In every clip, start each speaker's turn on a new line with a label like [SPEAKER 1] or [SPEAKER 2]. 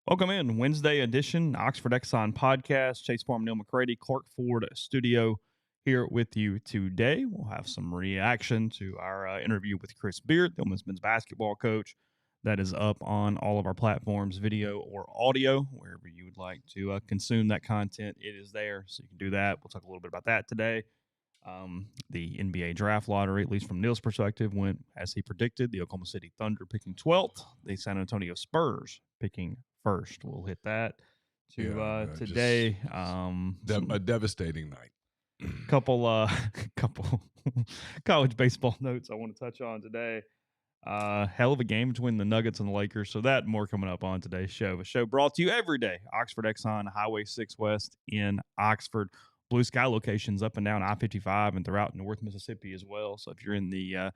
[SPEAKER 1] Welcome in Wednesday edition, Oxford Exxon Podcast. Chase Parham, Neal, McCready, Clark Ford Studio here with you today. We'll have some reaction to our interview with Chris Beard, the Ole Miss men's basketball coach. That is up on all of our platforms, video or audio, wherever you would like to consume that content. It is there, so you can do that. We'll talk a little bit about that today. The NBA draft lottery, at least from Neal's perspective, went as he predicted. The Oklahoma City Thunder picking 12th, the San Antonio Spurs picking first. We'll hit that today.
[SPEAKER 2] A devastating night.
[SPEAKER 1] Couple college baseball notes I want to touch on today. Hell of a game between the Nuggets and the Lakers. So that and more coming up on today's show. A show brought to you every day. Oxford Exxon, Highway 6 West in Oxford. Blue sky locations up and down I-55 and throughout North Mississippi as well. So if you're in the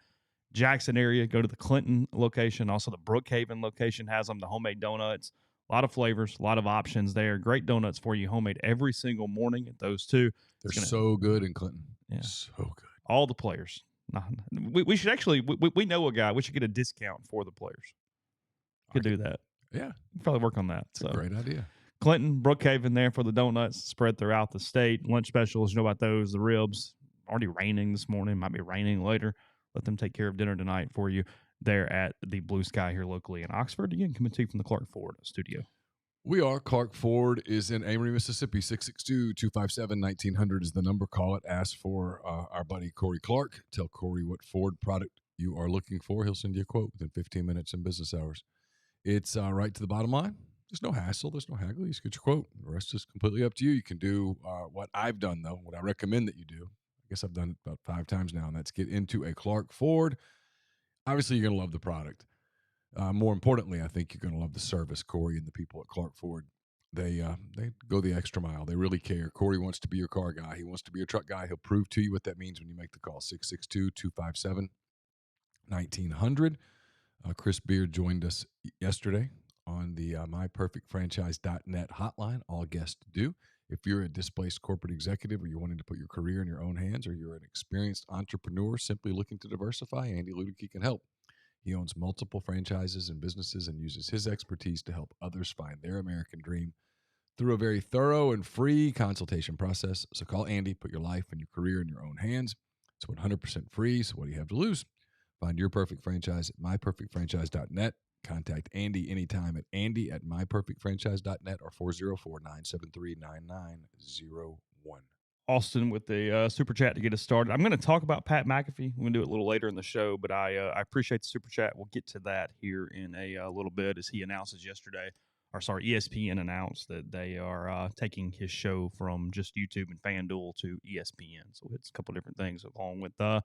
[SPEAKER 1] Jackson area, go to the Clinton location. Also the Brookhaven location has them, the homemade donuts. A lot of flavors, a lot of options there. Great donuts for you, homemade every single morning at those two.
[SPEAKER 2] They're so good in Clinton.
[SPEAKER 1] Yeah.
[SPEAKER 2] So good.
[SPEAKER 1] All the players. We should actually, we know a guy. We should get a discount for the players. Could do that.
[SPEAKER 2] Yeah.
[SPEAKER 1] Probably work on that.
[SPEAKER 2] That's a great idea.
[SPEAKER 1] Clinton, Brookhaven there for the donuts spread throughout the state. Lunch specials, you know about those. The ribs, already raining this morning. Might be raining later. Let them take care of dinner tonight for you there at the Blue Sky here locally in Oxford. Again, coming to you from the Clark Ford Studio.
[SPEAKER 2] We are. Clark Ford is in Amory, Mississippi. 662-257-1900 is the number. Call it. Ask for our buddy Corey Clark. Tell Corey what Ford product you are looking for. He'll send you a quote within 15 minutes in business hours. It's right to the bottom line. There's no hassle. There's no haggle. You just get your quote. The rest is completely up to you. You can do what I've done, though, what I recommend that you do. I guess I've done it about 5 times now, and that's get into a Clark Ford. Obviously, you're going to love the product. More importantly, I think you're going to love the service. Corey and the people at Clark Ford, they go the extra mile. They really care. Corey wants to be your car guy. He wants to be your truck guy. He'll prove to you what that means when you make the call. 662-257-1900. Chris Beard joined us yesterday on the myperfectfranchise.net hotline. All guests do. If you're a displaced corporate executive or you're wanting to put your career in your own hands or you're an experienced entrepreneur simply looking to diversify, Andy Ludicky can help. He owns multiple franchises and businesses and uses his expertise to help others find their American dream through a very thorough and free consultation process. So call Andy, put your life and your career in your own hands. It's 100% free, so what do you have to lose? Find your perfect franchise at myperfectfranchise.net. Contact Andy anytime at andy@myperfectfranchise.net or 404-973-9901.
[SPEAKER 1] Austin with the super chat to get us started. I'm going to talk about Pat McAfee. We're going to do it a little later in the show, but I appreciate the super chat. We'll get to that here in a little bit as he announces ESPN announced that they are taking his show from just YouTube and FanDuel to ESPN. So it's a couple different things along with that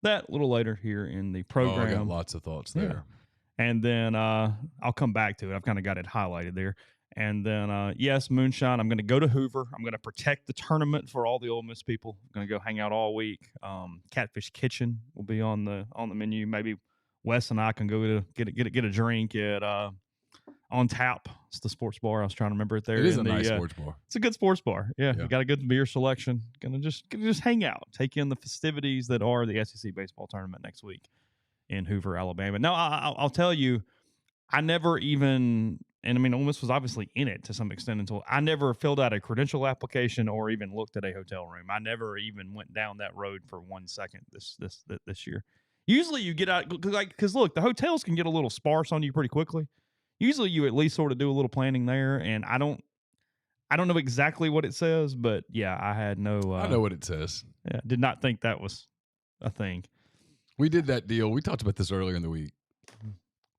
[SPEAKER 1] a little later here in the program.
[SPEAKER 2] I got lots of thoughts there.
[SPEAKER 1] Yeah. And then I'll come back to it. I've kind of got it highlighted there. And then, yes, Moonshine, I'm going to go to Hoover. I'm going to protect the tournament for all the Ole Miss people. I'm going to go hang out all week. Catfish Kitchen will be on the menu. Maybe Wes and I can go to get a drink at On Tap. It's the sports bar. I was trying to remember it there.
[SPEAKER 2] It is a nice sports bar.
[SPEAKER 1] It's a good sports bar. Yeah. You got a good beer selection. Gonna just hang out, take in the festivities that are the SEC baseball tournament next week in Hoover, Alabama. Now, I'll tell you, I never even – and, I mean, Ole Miss was obviously in it to some extent until I never filled out a credential application or even looked at a hotel room. I never even went down that road for 1 second this year. Usually you get out – because, look, the hotels can get a little sparse on you pretty quickly. Usually you at least sort of do a little planning there, and I don't know exactly what it says, but, yeah, I had no
[SPEAKER 2] I know what it says.
[SPEAKER 1] Yeah, did not think that was a thing.
[SPEAKER 2] We did that deal. We talked about this earlier in the week.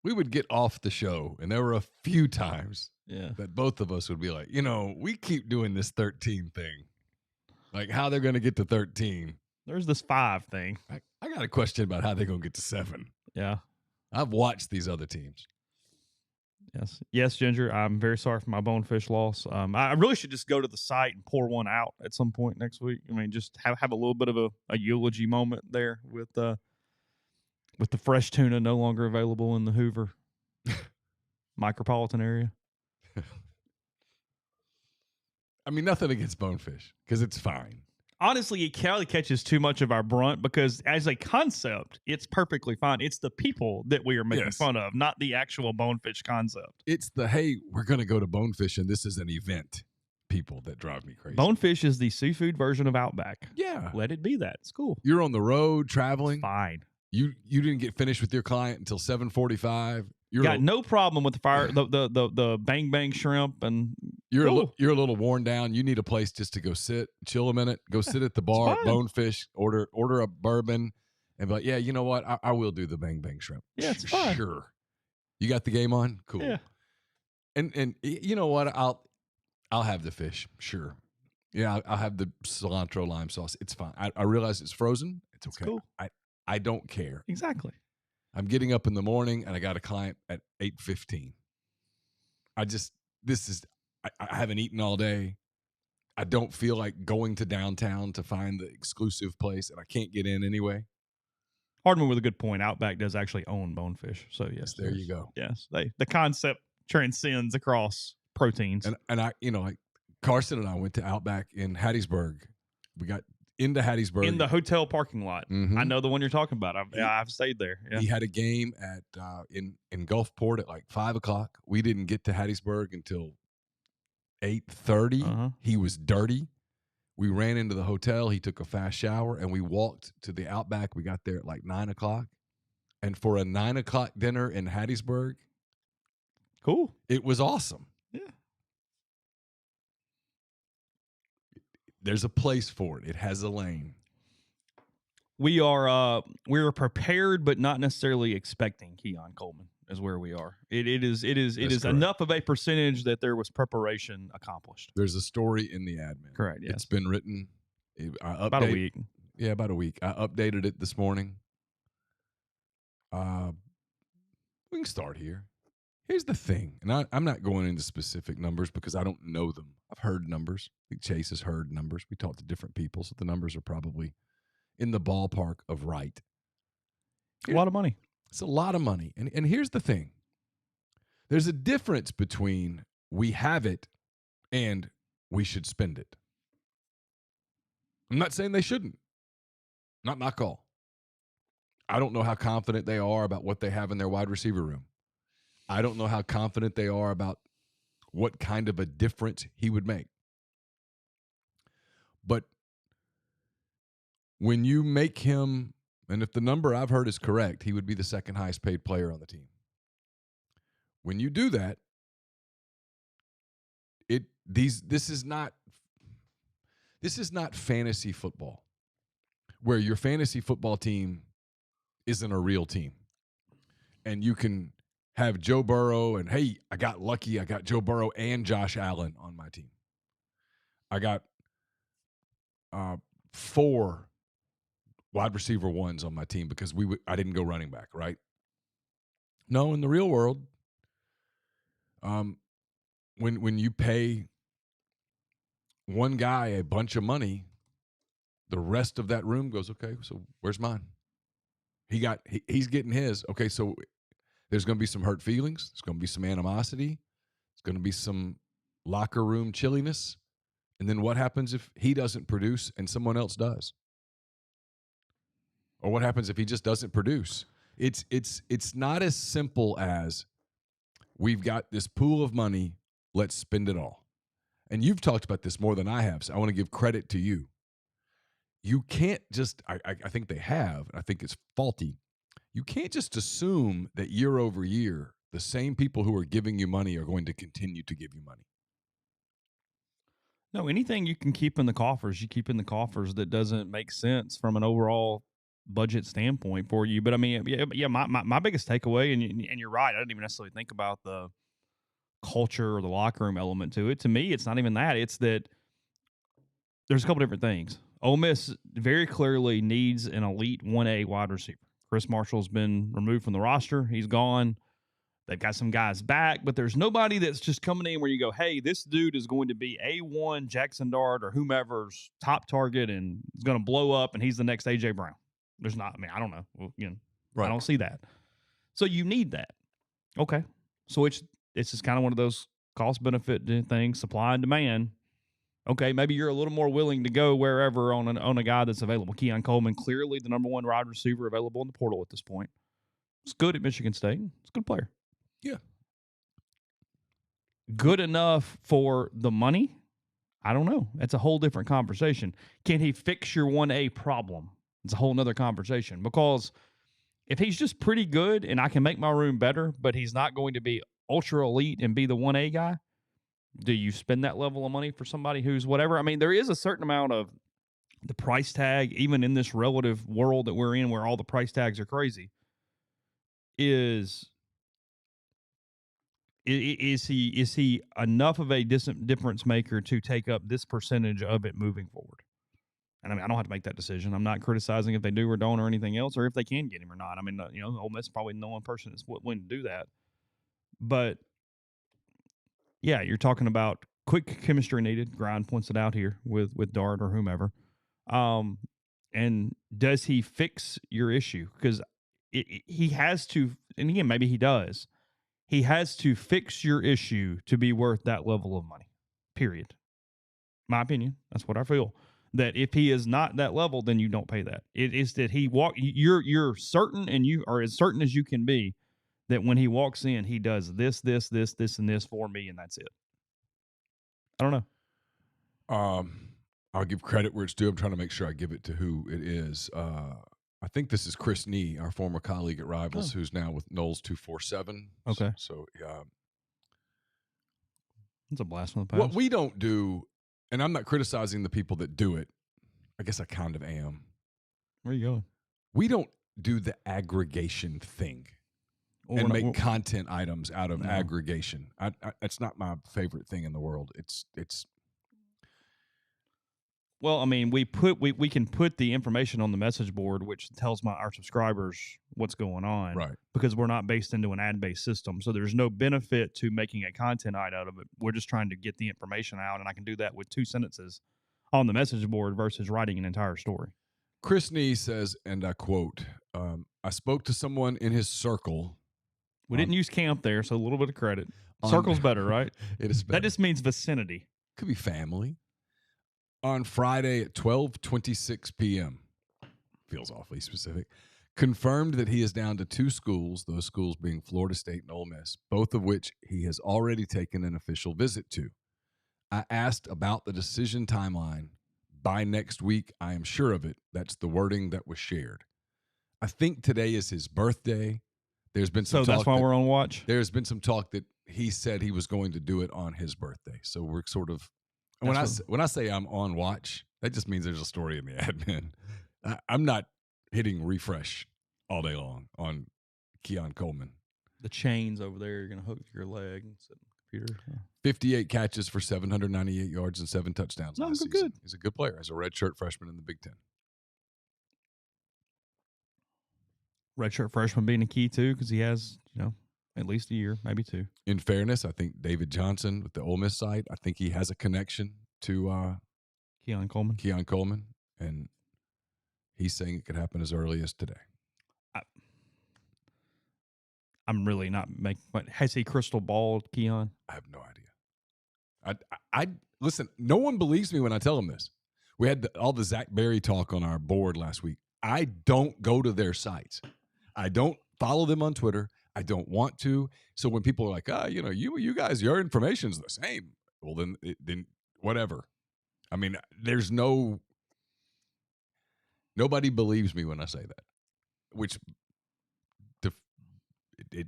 [SPEAKER 2] We would get off the show, and there were a few times that both of us would be like, we keep doing this 13 thing. Like, how they're going to get to 13.
[SPEAKER 1] There's this 5 thing.
[SPEAKER 2] I got a question about how they're going to get to 7.
[SPEAKER 1] Yeah.
[SPEAKER 2] I've watched these other teams.
[SPEAKER 1] Yes, Ginger, I'm very sorry for my bonefish loss. I really should just go to the site and pour one out at some point next week. I mean, just have a little bit of a eulogy moment there with the fresh tuna no longer available in the Hoover micropolitan area.
[SPEAKER 2] I mean, nothing against bonefish because it's fine.
[SPEAKER 1] honestly, it probably catches too much of our brunt because as a concept, it's perfectly fine. It's the people that we are making fun of, not the actual bonefish concept.
[SPEAKER 2] It's the, hey, we're going to go to Bonefish and this is an event people that drive me crazy.
[SPEAKER 1] Bonefish is the seafood version of Outback.
[SPEAKER 2] Yeah.
[SPEAKER 1] Let it be that. It's cool.
[SPEAKER 2] You're on the road traveling.
[SPEAKER 1] It's fine.
[SPEAKER 2] You didn't get finished with your client until 7:45. You
[SPEAKER 1] got no problem with the bang bang shrimp, and
[SPEAKER 2] you're a little worn down. You need a place just to go sit, chill a minute, go sit at the bar, Bonefish, order a bourbon, and be like, yeah, you know what? I will do the bang bang shrimp.
[SPEAKER 1] Yeah, it's fine.
[SPEAKER 2] Sure. You got the game on? Cool.
[SPEAKER 1] Yeah.
[SPEAKER 2] And you know what? I'll have the fish. Sure. Yeah, I'll have the cilantro lime sauce. It's fine. I realize it's frozen. It's okay.
[SPEAKER 1] Cool.
[SPEAKER 2] I don't care.
[SPEAKER 1] Exactly.
[SPEAKER 2] I'm getting up in the morning and I got a client at 8:15. I haven't eaten all day. I don't feel like going to downtown to find the exclusive place, and I can't get in anyway.
[SPEAKER 1] Hardman with a good point. Outback does actually own Bonefish. So yes,
[SPEAKER 2] there you go.
[SPEAKER 1] Yes. The concept transcends across proteins.
[SPEAKER 2] And I, like Carson and I went to Outback in Hattiesburg. We got into Hattiesburg
[SPEAKER 1] in the hotel parking lot.
[SPEAKER 2] Mm-hmm.
[SPEAKER 1] I know the one you're talking about. I've stayed there. Yeah.
[SPEAKER 2] He had a game at in Gulfport at like 5:00. We didn't get to Hattiesburg until 8:30.
[SPEAKER 1] Uh-huh.
[SPEAKER 2] He was dirty. We ran into the hotel. He took a fast shower and we walked to the Outback. We got there at like 9:00. And for a 9:00 dinner in Hattiesburg,
[SPEAKER 1] cool.
[SPEAKER 2] It was awesome.
[SPEAKER 1] Yeah.
[SPEAKER 2] There's a place for it. It has a lane.
[SPEAKER 1] We're prepared, but not necessarily expecting Keon Coleman is where we are. It is enough of a percentage that there was preparation accomplished.
[SPEAKER 2] There's a story in the admin.
[SPEAKER 1] Correct. Yes.
[SPEAKER 2] It's been written
[SPEAKER 1] about a week.
[SPEAKER 2] Yeah, about a week. I updated it this morning. We can start here. Here's the thing, and I'm not going into specific numbers because I don't know them. I've heard numbers. I think Chase has heard numbers. We talked to different people, so the numbers are probably in the ballpark of right.
[SPEAKER 1] A lot of money.
[SPEAKER 2] It's a lot of money. And here's the thing. There's a difference between we have it and we should spend it. I'm not saying they shouldn't. Not my call. I don't know how confident they are about what they have in their wide receiver room. I don't know how confident they are about what kind of a difference he would make. But when you make him, and if the number I've heard is correct, he would be the second highest paid player on the team. When you do that, this is not fantasy football, where your fantasy football team isn't a real team. And you can have Joe Burrow and, hey, I got lucky. I got Joe Burrow and Josh Allen on my team. I got 4 wide receiver ones on my team because I didn't go running back, right? No, in the real world, when you pay one guy a bunch of money, the rest of that room goes, okay, so where's mine? He's getting his. Okay, so there's going to be some hurt feelings. There's going to be some animosity. There's going to be some locker room chilliness. And then what happens if he doesn't produce and someone else does? Or what happens if he just doesn't produce? It's not as simple as we've got this pool of money, let's spend it all. And you've talked about this more than I have, so I want to give credit to you. You can't just, I think they have, and I think it's faulty. You can't just assume that year over year, the same people who are giving you money are going to continue to give you money.
[SPEAKER 1] No, anything you can keep in the coffers, you keep in the coffers that doesn't make sense from an overall budget standpoint for you. But I mean, yeah, my biggest takeaway, and you're right, I didn't even necessarily think about the culture or the locker room element to it. To me, it's not even that. It's that there's a couple different things. Ole Miss very clearly needs an elite 1A wide receiver. Chris Marshall's been removed from the roster. He's gone. They've got some guys back, but there's nobody that's just coming in where you go, hey, this dude is going to be A1 Jackson Dart or whomever's top target and is going to blow up, and he's the next A.J. Brown. There's not. I mean, I don't know. Well, right. I don't see that. So you need that. Okay. So it's just kind of one of those cost-benefit things, supply and demand. Okay, maybe you're a little more willing to go wherever on a guy that's available. Keon Coleman, clearly the number one wide receiver available in the portal at this point. It's good at Michigan State. It's a good player.
[SPEAKER 2] Yeah.
[SPEAKER 1] Good enough for the money? I don't know. That's a whole different conversation. Can he fix your 1A problem? It's a whole nother conversation. Because if he's just pretty good and I can make my room better, but he's not going to be ultra elite and be the 1A guy, do you spend that level of money for somebody who's whatever? I mean, there is a certain amount of the price tag, even in this relative world that we're in where all the price tags are crazy, is he enough of a difference maker to take up this percentage of it moving forward? And I mean, I don't have to make that decision. I'm not criticizing if they do or don't or anything else, or if they can get him or not. I mean, Ole Miss probably no one person that's willing to do that. But yeah, you're talking about quick chemistry needed. Grind points it out here with Dart or whomever. And does he fix your issue? Because he has to, and again, maybe he does. He has to fix your issue to be worth that level of money, period. My opinion. That's what I feel. That if he is not that level, then you don't pay that. It is that you're certain, and you are as certain as you can be that when he walks in, he does this, and this for me, and that's it. I don't know.
[SPEAKER 2] I'll give credit where it's due. I'm trying to make sure I give it to who it is. I think this is Chris Nee, our former colleague at Rivals, who's now with Knowles 247.
[SPEAKER 1] Okay.
[SPEAKER 2] So
[SPEAKER 1] it's a blast from the past.
[SPEAKER 2] What we don't do, and I'm not criticizing the people that do it. I guess I kind of am.
[SPEAKER 1] Where are you going?
[SPEAKER 2] We don't do the aggregation thing and make content items out of aggregation. It's not my favorite thing in the world. It's.
[SPEAKER 1] Well, I mean, we can put the information on the message board, which tells our subscribers what's going on,
[SPEAKER 2] right? Because
[SPEAKER 1] we're not based into an ad-based system, so there's no benefit to making a content item out of it. We're just trying to get the information out, and I can do that with 2 sentences on the message board versus writing an entire story.
[SPEAKER 2] Chris Nee says, and I quote, "I spoke to someone in his circle."
[SPEAKER 1] We didn't use camp there, so a little bit of credit. Circle's better, right?
[SPEAKER 2] It is better.
[SPEAKER 1] That just means vicinity.
[SPEAKER 2] Could be family. On Friday at 12:26 p.m., feels awfully specific, confirmed that he is down to 2 schools, those schools being Florida State and Ole Miss, both of which he has already taken an official visit to. I asked about the decision timeline. By next week, I am sure of it. That's the wording that was shared. I think today is his birthday. There's been some talk.
[SPEAKER 1] So that's why we're on watch?
[SPEAKER 2] There's been some talk that he said he was going to do it on his birthday. So we're sort of... When I say I'm on watch, that just means there's a story in the admin. I'm not hitting refresh all day long on Keon Coleman.
[SPEAKER 1] The chains over there, you're going to hook your leg and sit on the computer.
[SPEAKER 2] 58 catches for 798 yards and 7 touchdowns last season.
[SPEAKER 1] Good.
[SPEAKER 2] He's a good player as a redshirt freshman in the Big Ten.
[SPEAKER 1] Redshirt freshman being a key, too, because he has, at least a year, maybe 2.
[SPEAKER 2] In fairness, I think David Johnson with the Ole Miss site, I think he has a connection to
[SPEAKER 1] Keon Coleman,
[SPEAKER 2] and he's saying it could happen as early as today.
[SPEAKER 1] I'm really not making. But has he crystal balled Keon?
[SPEAKER 2] I have no idea. I listen. No one believes me when I tell them this. We had all the Zach Berry talk on our board last week. I don't go to their sites. I don't follow them on Twitter. I don't want to. So when people are like, you guys, your information's the same. Well, then whatever. I mean, there's nobody believes me when I say that, which it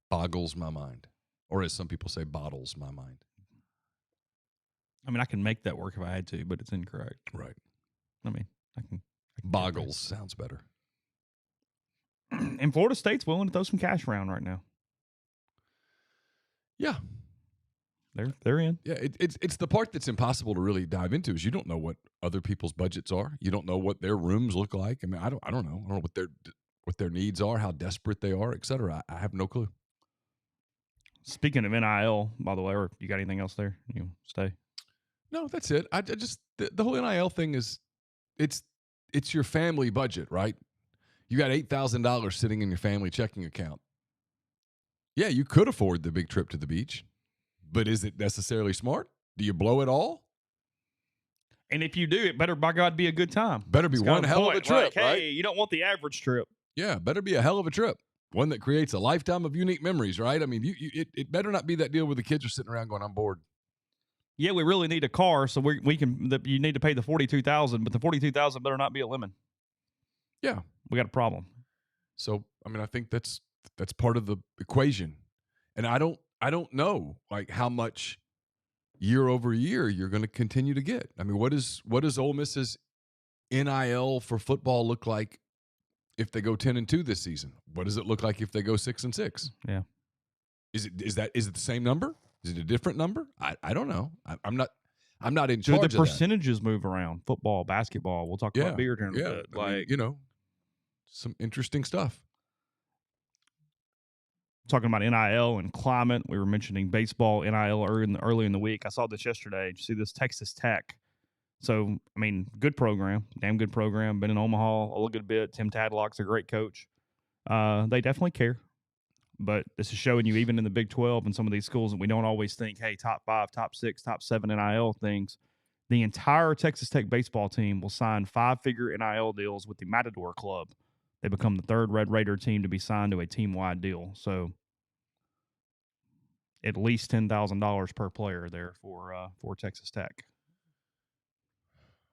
[SPEAKER 2] boggles my mind, or as some people say, bottles my mind.
[SPEAKER 1] I mean, I can make that work if I had to, but it's incorrect.
[SPEAKER 2] Right.
[SPEAKER 1] I mean, I can
[SPEAKER 2] boggles sounds better.
[SPEAKER 1] And Florida State's willing to throw some cash around right now.
[SPEAKER 2] Yeah.
[SPEAKER 1] They're in.
[SPEAKER 2] Yeah, it's the part that's impossible to really dive into is you don't know what other people's budgets are. You don't know what their rooms look like. I mean, I don't know. I don't know what their needs are, how desperate they are, et cetera. I have no clue.
[SPEAKER 1] Speaking of NIL, by the way, or you got anything else there? You stay?
[SPEAKER 2] No, that's it. I just the whole NIL thing is it's your family budget, right? You got $8,000 sitting in your family checking account. Yeah, you could afford the big trip to the beach. But is it necessarily smart? Do you blow it all?
[SPEAKER 1] And if you do, it better, by God, be a good time.
[SPEAKER 2] Better be one hell of a trip,
[SPEAKER 1] like,
[SPEAKER 2] right?
[SPEAKER 1] Hey, you don't want the average trip.
[SPEAKER 2] Yeah, better be a hell of a trip. One that creates a lifetime of unique memories, right? I mean, it better not be that deal where the kids are sitting around going, I'm bored.
[SPEAKER 1] Yeah, we really need a car, so we can. You need to pay the $42,000, but the $42,000 better not be a lemon.
[SPEAKER 2] Yeah,
[SPEAKER 1] we got a problem.
[SPEAKER 2] So, I mean, I think that's part of the equation, and I don't know like how much year over year you're going to continue to get. I mean, what does Ole Miss's NIL for football look like if they go 10-2 this season? What does it look like if they go 6-6?
[SPEAKER 1] Yeah,
[SPEAKER 2] is it the same number? Is it a different number? I don't know. I'm not in charge of that.
[SPEAKER 1] The percentages move around. Football, basketball. We'll talk about beard here in a bit.
[SPEAKER 2] I mean, some interesting stuff.
[SPEAKER 1] Talking about NIL and climate, we were mentioning baseball, NIL early in the week. I saw this yesterday. Did you see this? Texas Tech. So, I mean, good program, damn good program. Been in Omaha a little good bit. Tim Tadlock's a great coach. They definitely care. But this is showing you, even in the Big 12 and some of these schools, that we don't always think, hey, top 5, top 6, top 7 NIL things. The entire Texas Tech baseball team will sign 5-figure NIL deals with the Matador Club. They become the third Red Raider team to be signed to a team-wide deal. So at least $10,000 per player there for Texas Tech.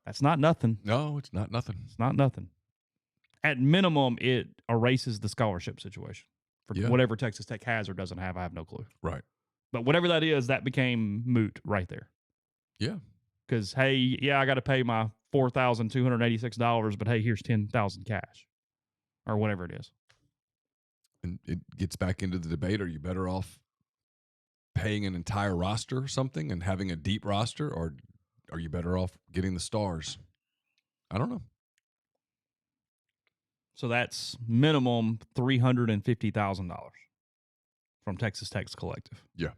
[SPEAKER 1] That's not nothing.
[SPEAKER 2] No, it's not nothing.
[SPEAKER 1] It's not nothing. At minimum, it erases the scholarship situation for whatever Texas Tech has or doesn't have. I have no clue.
[SPEAKER 2] Right.
[SPEAKER 1] But whatever that is, that became moot right there.
[SPEAKER 2] Yeah.
[SPEAKER 1] Because, hey, I got to pay my $4,286, but hey, here's $10,000 cash or whatever it is.
[SPEAKER 2] And it gets back into the debate. Are you better off paying an entire roster or something and having a deep roster, or are you better off getting the stars? I don't know.
[SPEAKER 1] So that's minimum $350,000 from Texas Tech's collective.
[SPEAKER 2] Yeah.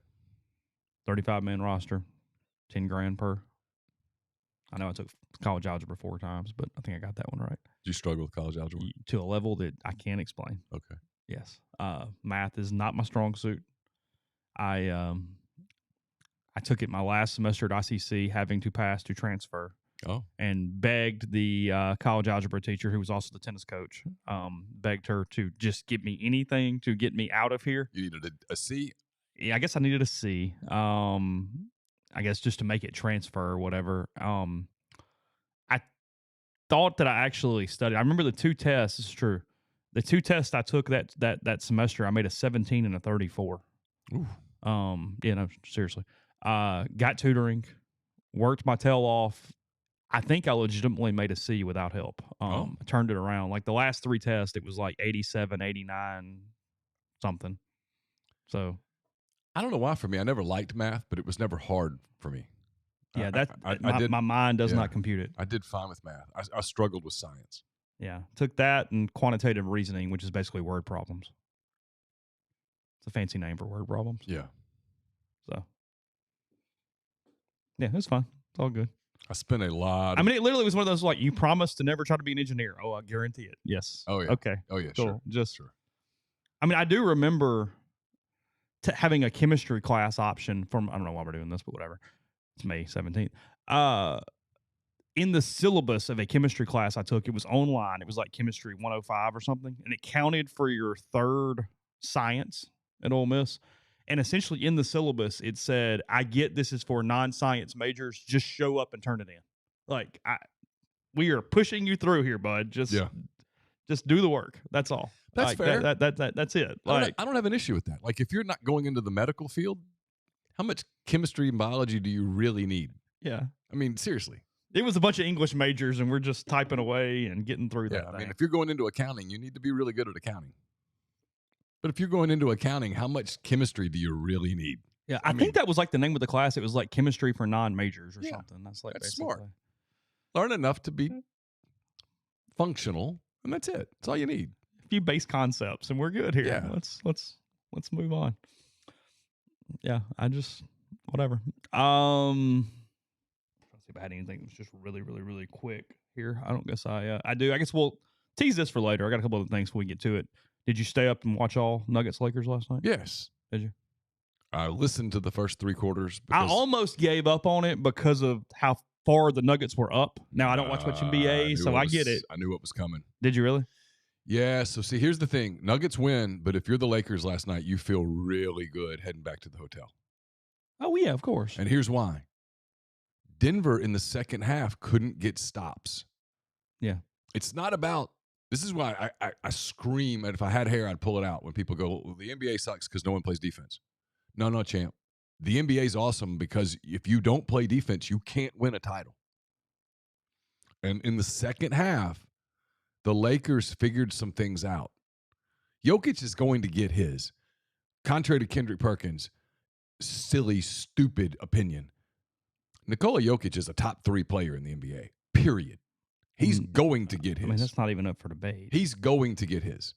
[SPEAKER 1] 35-man roster, $10,000 per. I know I took college algebra 4 times, but I think I got that one right.
[SPEAKER 2] Did you struggle with college algebra?
[SPEAKER 1] To a level that I can't explain.
[SPEAKER 2] Okay.
[SPEAKER 1] Yes. Math is not my strong suit. I took it my last semester at ICC, having to pass to transfer.
[SPEAKER 2] Oh. And
[SPEAKER 1] begged the college algebra teacher, who was also the tennis coach, begged her to just give me anything to get me out of here.
[SPEAKER 2] You needed a C?
[SPEAKER 1] Yeah, I guess I needed a C. I guess just to make it transfer or whatever. I thought that I actually studied. I remember the 2 tests. This is true. The 2 tests I took that semester, I made a 17 and a 34.
[SPEAKER 2] Ooh.
[SPEAKER 1] No, seriously. Got tutoring, worked my tail off. I think I legitimately made a C without help. I turned it around. Like the last 3 tests, it was like 87, 89, something. So
[SPEAKER 2] I don't know why for me. I never liked math, but it was never hard for me.
[SPEAKER 1] Yeah, my mind does not compute it.
[SPEAKER 2] I did fine with math. I struggled with science.
[SPEAKER 1] Yeah, took that and quantitative reasoning, which is basically word problems. It's a fancy name for word problems.
[SPEAKER 2] Yeah.
[SPEAKER 1] So, yeah, it was fun. It's all good.
[SPEAKER 2] I spent a lot.
[SPEAKER 1] I mean, it literally was one of those, like, you promised to never try to be an engineer. Oh, I guarantee it. Yes.
[SPEAKER 2] Oh, yeah.
[SPEAKER 1] Okay.
[SPEAKER 2] Oh, yeah,
[SPEAKER 1] cool.
[SPEAKER 2] Sure.
[SPEAKER 1] Just,
[SPEAKER 2] sure.
[SPEAKER 1] I mean, I do remember having a chemistry class option from, I don't know why we're doing this, but whatever. It's May 17th. In the syllabus of a chemistry class I took, it was online. It was like Chemistry 105 or something, and it counted for your 3rd science at Ole Miss. And essentially in the syllabus, it said, I get this is for non-science majors. Just show up and turn it in. Like, we are pushing you through here, bud. Just do the work. That's all.
[SPEAKER 2] That's
[SPEAKER 1] like,
[SPEAKER 2] fair.
[SPEAKER 1] That's it. Like,
[SPEAKER 2] I don't have an issue with that. Like, if you're not going into the medical field, how much chemistry and biology do you really need?
[SPEAKER 1] Yeah.
[SPEAKER 2] I mean, seriously.
[SPEAKER 1] It was a bunch of English majors, and we're just typing away and getting through that.
[SPEAKER 2] I mean, if you're going into accounting, you need to be really good at accounting. But if you're going into accounting, how much chemistry do you really need?
[SPEAKER 1] Yeah, I think that was like the name of the class. It was like chemistry for non-majors or something. That's like
[SPEAKER 2] that's smart. Learn enough to be functional, and that's it. That's all you need.
[SPEAKER 1] A few base concepts, and we're good here.
[SPEAKER 2] Yeah.
[SPEAKER 1] Let's move on. Yeah, whatever. Let's see if I had anything that was just really, really, really quick here. I don't guess I do. I guess we'll tease this for later. I got a couple other things before we get to it. Did you stay up and watch all Nuggets Lakers last night?
[SPEAKER 2] Yes.
[SPEAKER 1] Did you?
[SPEAKER 2] I listened to the first 3 quarters.
[SPEAKER 1] I almost gave up on it because of how far the Nuggets were up. Now, I don't watch much NBA, so I get it.
[SPEAKER 2] I knew what was coming.
[SPEAKER 1] Did you really?
[SPEAKER 2] Yeah, so see, here's the thing. Nuggets win, but if you're the Lakers last night, you feel really good heading back to the hotel.
[SPEAKER 1] Oh, yeah, of course.
[SPEAKER 2] And here's why. Denver in the second half couldn't get stops.
[SPEAKER 1] Yeah.
[SPEAKER 2] It's not about – this is why I scream, and if I had hair, I'd pull it out when people go, well, the NBA sucks because no one plays defense. No, champ. The NBA is awesome because if you don't play defense, you can't win a title. And in the second half, the Lakers figured some things out. Jokic is going to get his. Contrary to Kendrick Perkins' silly, stupid opinion, Nikola Jokic is a top 3 player in the NBA, period. He's going to get his.
[SPEAKER 1] I mean, that's not even up for debate.
[SPEAKER 2] He's going to get his.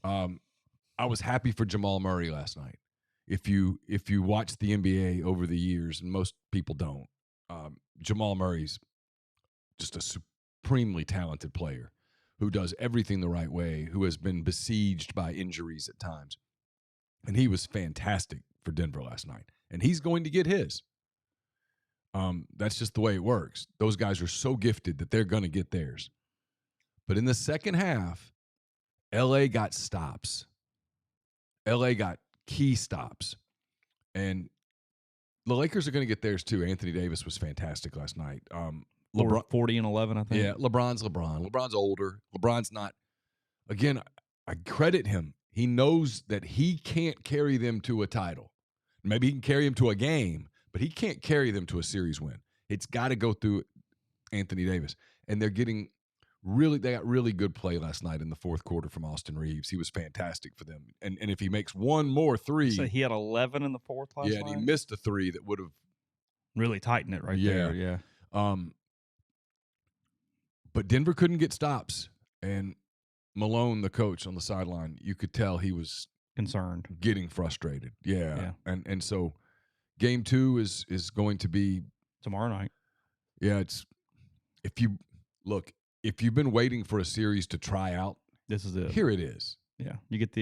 [SPEAKER 2] I was happy for Jamal Murray last night. If you watch the NBA over the years, and most people don't, Jamal Murray's just a supremely talented player who does everything the right way, who has been besieged by injuries at times. And he was fantastic for Denver last night. And he's going to get his. That's just the way it works. Those guys are so gifted that they're going to get theirs. But in the second half, LA got stops. LA got key stops. And the Lakers are going to get theirs too. Anthony Davis was fantastic last night.
[SPEAKER 1] LeBron 40 and 11, I think.
[SPEAKER 2] Yeah, LeBron's LeBron. LeBron's older. LeBron's not. Again, I credit him. He knows that he can't carry them to a title. Maybe he can carry them to a game, but he can't carry them to a series win. It's got to go through Anthony Davis. And they got really good play last night in the fourth quarter from Austin Reeves. He was fantastic for them. And if he makes one more three.
[SPEAKER 1] So he had 11 in the fourth last night?
[SPEAKER 2] Yeah, and he missed a three that would have
[SPEAKER 1] really tightened it there. Yeah.
[SPEAKER 2] But Denver couldn't get stops. And Malone, the coach on the sideline, you could tell he was
[SPEAKER 1] concerned,
[SPEAKER 2] getting frustrated. Yeah. And so game 2 is going to be
[SPEAKER 1] tomorrow night.
[SPEAKER 2] Yeah, if you've been waiting for a series to try out,
[SPEAKER 1] this is it.
[SPEAKER 2] Here it is.
[SPEAKER 1] Yeah. You get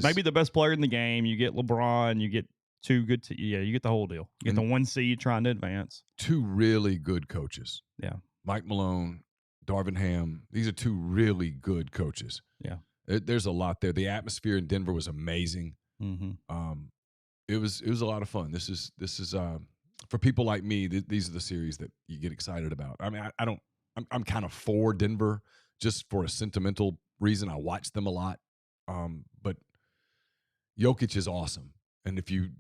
[SPEAKER 1] maybe the best player in the game, you get LeBron, you get two good you get the whole deal. You get the 1 seed trying to advance.
[SPEAKER 2] 2 really good coaches.
[SPEAKER 1] Yeah. Mike
[SPEAKER 2] Malone, Darvin Ham. These are 2 really good coaches.
[SPEAKER 1] Yeah.
[SPEAKER 2] There's a lot there. The atmosphere in Denver was amazing.
[SPEAKER 1] Mm-hmm.
[SPEAKER 2] It was a lot of fun. This is for people like me. These are the series that you get excited about. I mean, I'm kind of for Denver just for a sentimental reason. I watch them a lot, but Jokic is awesome. And if you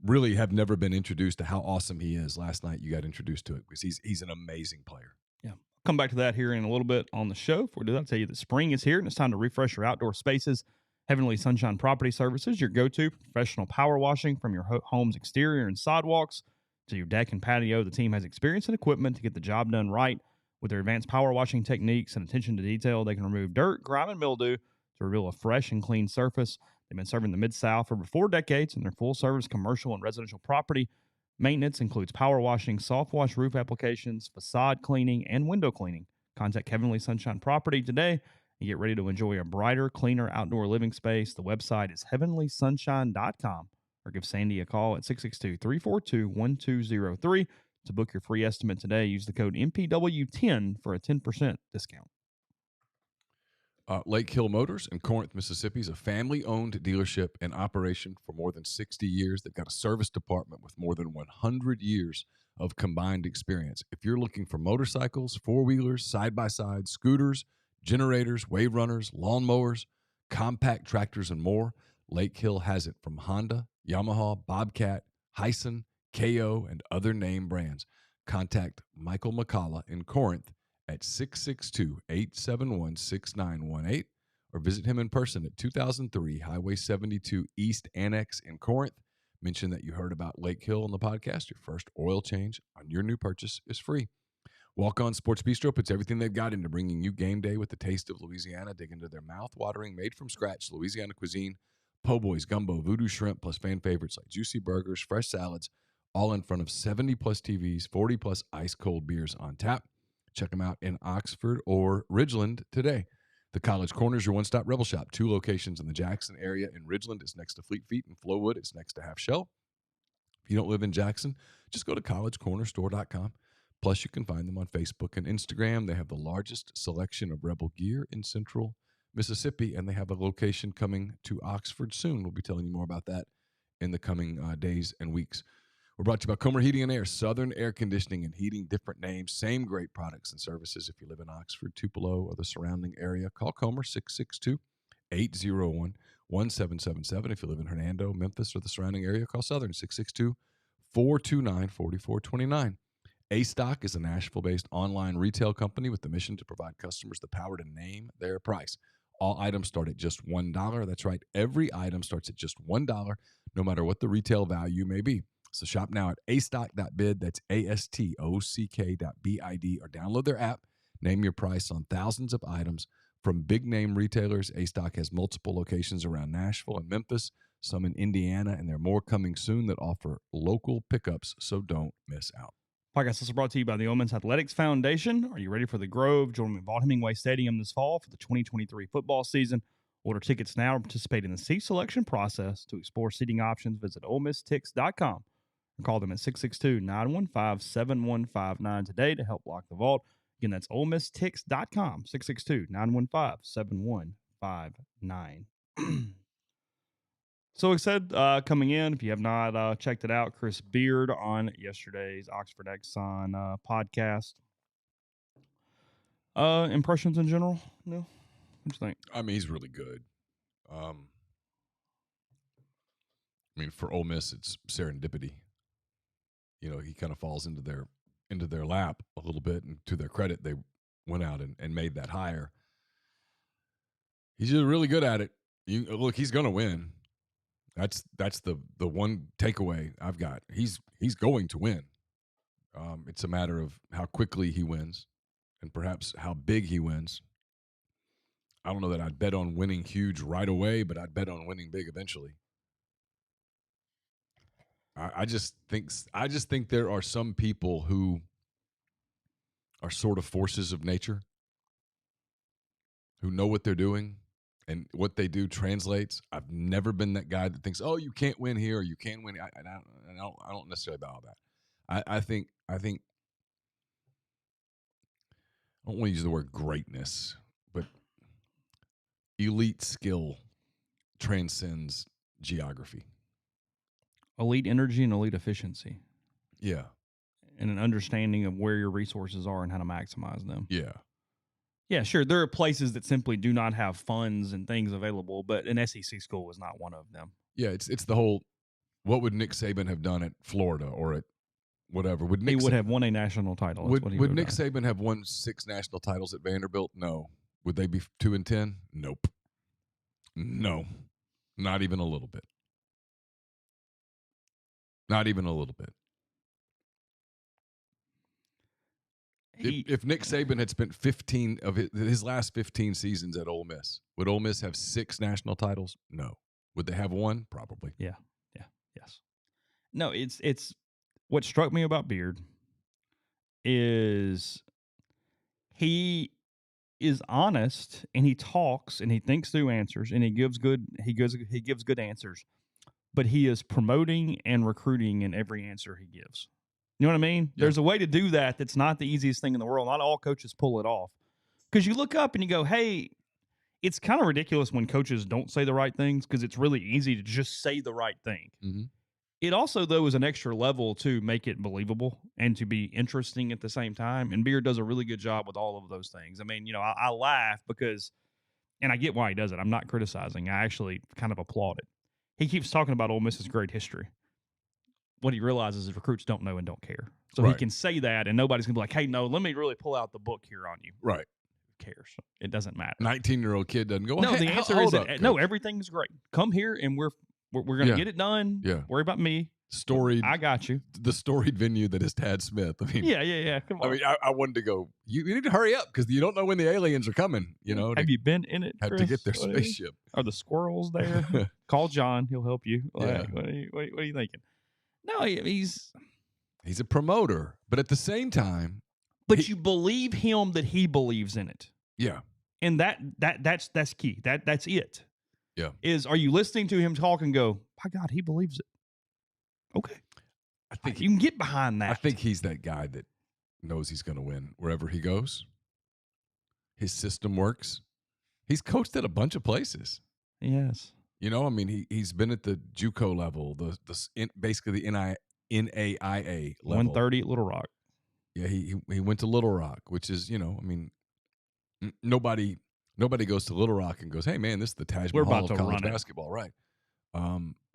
[SPEAKER 2] really have never been introduced to how awesome he is, last night you got introduced to it because he's an amazing player.
[SPEAKER 1] Yeah. Come back to that here in a little bit on the show. Before we do that, I'll tell you that spring is here and it's time to refresh your outdoor spaces. Heavenly Sunshine Property Services, your go-to professional power washing from your home's exterior and sidewalks to your deck and patio. The team has experience and equipment to get the job done right. With their advanced power washing techniques and attention to detail, they can remove dirt, grime, and mildew to reveal a fresh and clean surface. They've been serving the Mid-South for over 4 decades, and their full-service commercial and residential property maintenance includes power washing, soft wash roof applications, facade cleaning, and window cleaning. Contact Heavenly Sunshine Property today and get ready to enjoy a brighter, cleaner outdoor living space. The website is heavenlysunshine.com or give Sandy a call at 662-342-1203. To book your free estimate today, use the code MPW10 for a 10% discount.
[SPEAKER 2] Lake Hill Motors in Corinth, Mississippi is a family-owned dealership in operation for more than 60 years. They've got a service department with more than 100 years of combined experience. If you're looking for motorcycles, four-wheelers, side-by-sides, scooters, generators, wave runners, lawnmowers, compact tractors, and more, Lake Hill has it from Honda, Yamaha, Bobcat, Hyson, KO, and other name brands. Contact Michael McCullough in Corinth at 662-871-6918 or visit him in person at 2003 Highway 72 East Annex in Corinth. Mention that you heard about Lake Hill on the podcast. Your first oil change on your new purchase is free. Walk On Sports Bistro puts everything they've got into bringing you game day with the taste of Louisiana. Dig into their mouth-watering, made-from-scratch Louisiana cuisine, po' boys, gumbo, voodoo shrimp, plus fan favorites like juicy burgers, fresh salads, all in front of 70-plus TVs, 40-plus ice-cold beers on tap. Check them out in Oxford or Ridgeland today. The College Corner is your one-stop Rebel Shop. 2 locations in the Jackson area. In Ridgeland, it's next to Fleet Feet. In Flowood, it's next to Half Shell. If you don't live in Jackson, just go to collegecornerstore.com. Plus, you can find them on Facebook and Instagram. They have the largest selection of Rebel gear in Central Mississippi, and they have a location coming to Oxford soon. We'll be telling you more about that in the coming days and weeks. We're brought to you by Comer Heating and Air, Southern Air Conditioning and Heating, different names, same great products and services. If you live in Oxford, Tupelo, or the surrounding area, call Comer 662-801-1777. If you live in Hernando, Memphis, or the surrounding area, call Southern 662-429-4429. A-Stock is a Nashville-based online retail company with the mission to provide customers the power to name their price. All items start at just $1. That's right. Every item starts at just $1, no matter what the retail value may be. So shop now at astock.bid. That's ASTOCK.BID, or download their app. Name your price on thousands of items from big-name retailers. A-Stock has multiple locations around Nashville and Memphis, some in Indiana, and there are more coming soon that offer local pickups, so don't miss out.
[SPEAKER 1] Podcast is brought to you by the Ole Miss Athletics Foundation. Are you ready for the Grove? Join me at Vaught Hemingway Stadium this fall for the 2023 football season. Order tickets now or participate in the seat selection process. To explore seating options, visit OleMissTix.com or call them at 662-915-7159 today to help block the vault. Again, that's OleMissTix.com, 662-915-7159. So excited coming in. If you have not checked it out, Chris Beard on yesterday's Oxford Exxon podcast. Impressions in general, Neal? What do you think?
[SPEAKER 2] I mean, he's really good. I mean, for Ole Miss, it's serendipity. You know, he kind of falls into their lap a little bit, and to their credit, they went out and made that hire. He's just really good at it. Look, he's going to win. That's the one takeaway I've got. He's going to win. It's a matter of how quickly he wins, and perhaps how big he wins. I don't know that I'd bet on winning huge right away, but I'd bet on winning big eventually. I just think there are some people who are sort of forces of nature, who know what they're doing, and what they do translates. I've never been that guy that thinks, "Oh, you can't win here, or you can win." I don't necessarily buy all that. I think I don't want to use the word greatness, but elite skill transcends geography.
[SPEAKER 1] Elite energy and elite efficiency.
[SPEAKER 2] Yeah.
[SPEAKER 1] And an understanding of where your resources are and how to maximize them.
[SPEAKER 2] Yeah.
[SPEAKER 1] Yeah, sure. There are places that simply do not have funds and things available, but an SEC school is not one of them.
[SPEAKER 2] Yeah, it's the whole, what would Nick Saban have done at Florida or at whatever?
[SPEAKER 1] He would have won a national title.
[SPEAKER 2] Would Nick Saban have won 6 national titles at Vanderbilt? No. Would they be 2-10? Nope. No. Not even a little bit. Not even a little bit. If Nick Saban had spent 15 of his last 15 seasons at Ole Miss, would Ole Miss have 6 national titles? No. Would they have 1? Probably.
[SPEAKER 1] Yeah. Yes. No, it's what struck me about Beard is he is honest, and he talks, and he thinks through answers, and he gives good answers, but he is promoting and recruiting in every answer he gives. You know what I mean? Yeah. There's a way to do that that's not the easiest thing in the world. Not all coaches pull it off. Because you look up and you go, hey, it's kind of ridiculous when coaches don't say the right things, because it's really easy to just say the right thing.
[SPEAKER 2] Mm-hmm.
[SPEAKER 1] It also, though, is an extra level to make it believable and to be interesting at the same time. And Beard does a really good job with all of those things. I mean, I laugh because, and I get why he does it. I'm not criticizing. I actually kind of applaud it. He keeps talking about Ole Miss's great history. What he realizes is recruits don't know and don't care. So He can say that, and nobody's going to be like, hey, no, let me really pull out the book here on you.
[SPEAKER 2] Right.
[SPEAKER 1] Who cares? It doesn't matter.
[SPEAKER 2] 19-year-old kid doesn't go,
[SPEAKER 1] no,
[SPEAKER 2] hey,
[SPEAKER 1] the answer is no, everything's great. Come here, and we're going to get it done.
[SPEAKER 2] Yeah.
[SPEAKER 1] Worry about me.
[SPEAKER 2] Storied.
[SPEAKER 1] I got you.
[SPEAKER 2] The storied venue that is Tad Smith. I mean,
[SPEAKER 1] yeah. Come on.
[SPEAKER 2] I mean, I wanted to go, you need to hurry up because you don't know when the aliens are coming.
[SPEAKER 1] Have you been in it,
[SPEAKER 2] Chris? Have to get their spaceship.
[SPEAKER 1] Are the squirrels there? Call John. He'll help you.
[SPEAKER 2] Yeah.
[SPEAKER 1] What are you thinking? No, he's
[SPEAKER 2] a promoter, but at the same time,
[SPEAKER 1] you believe him that he believes in it.
[SPEAKER 2] Yeah.
[SPEAKER 1] And that's key. That's it.
[SPEAKER 2] Yeah.
[SPEAKER 1] Are you listening to him talk and go, by God, he believes it? Okay.
[SPEAKER 2] I think
[SPEAKER 1] you can get behind that.
[SPEAKER 2] I think he's that guy that knows he's going to win wherever he goes. His system works. He's coached at a bunch of places.
[SPEAKER 1] Yes.
[SPEAKER 2] You know, I mean, he's been at the JUCO level, basically the NAIA level.
[SPEAKER 1] 130 at Little Rock.
[SPEAKER 2] Yeah, he went to Little Rock, which is, you know, I mean, nobody goes to Little Rock and goes, "Hey, man, this is the Taj Mahal of college basketball," right?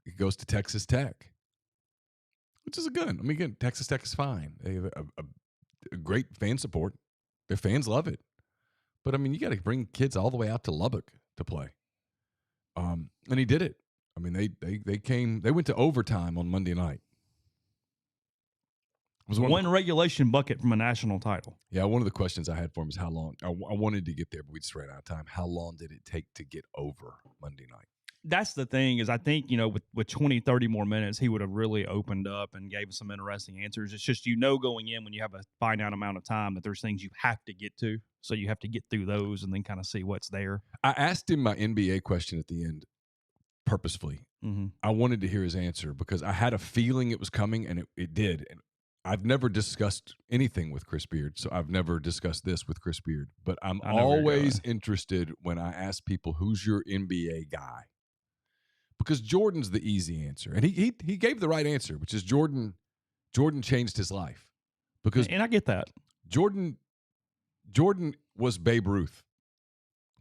[SPEAKER 2] He goes to Texas Tech, which is good. I mean, again, Texas Tech is fine. They have a great fan support. Their fans love it. But, I mean, you got to bring kids all the way out to Lubbock to play. And he did it. I mean, they went to overtime on Monday night.
[SPEAKER 1] It was one regulation bucket from a national title.
[SPEAKER 2] Yeah, one of the questions I had for him is how long. I wanted to get there, but we just ran out of time. How long did it take to get over Monday night?
[SPEAKER 1] That's the thing is I think, you know, with 20, 30 more minutes, he would have really opened up and gave us some interesting answers. It's just, you know, going in when you have a finite amount of time that there's things you have to get to. So you have to get through those and then kind of see what's there.
[SPEAKER 2] I asked him my NBA question at the end purposefully.
[SPEAKER 1] Mm-hmm.
[SPEAKER 2] I wanted to hear his answer because I had a feeling it was coming, and it did. And I've never discussed anything with Chris Beard, so I've never discussed this with Chris Beard. But I'm always interested when I ask people, who's your NBA guy? Because Jordan's the easy answer. And he gave the right answer, which is Jordan changed his life. Because
[SPEAKER 1] and I get that.
[SPEAKER 2] Jordan was Babe Ruth.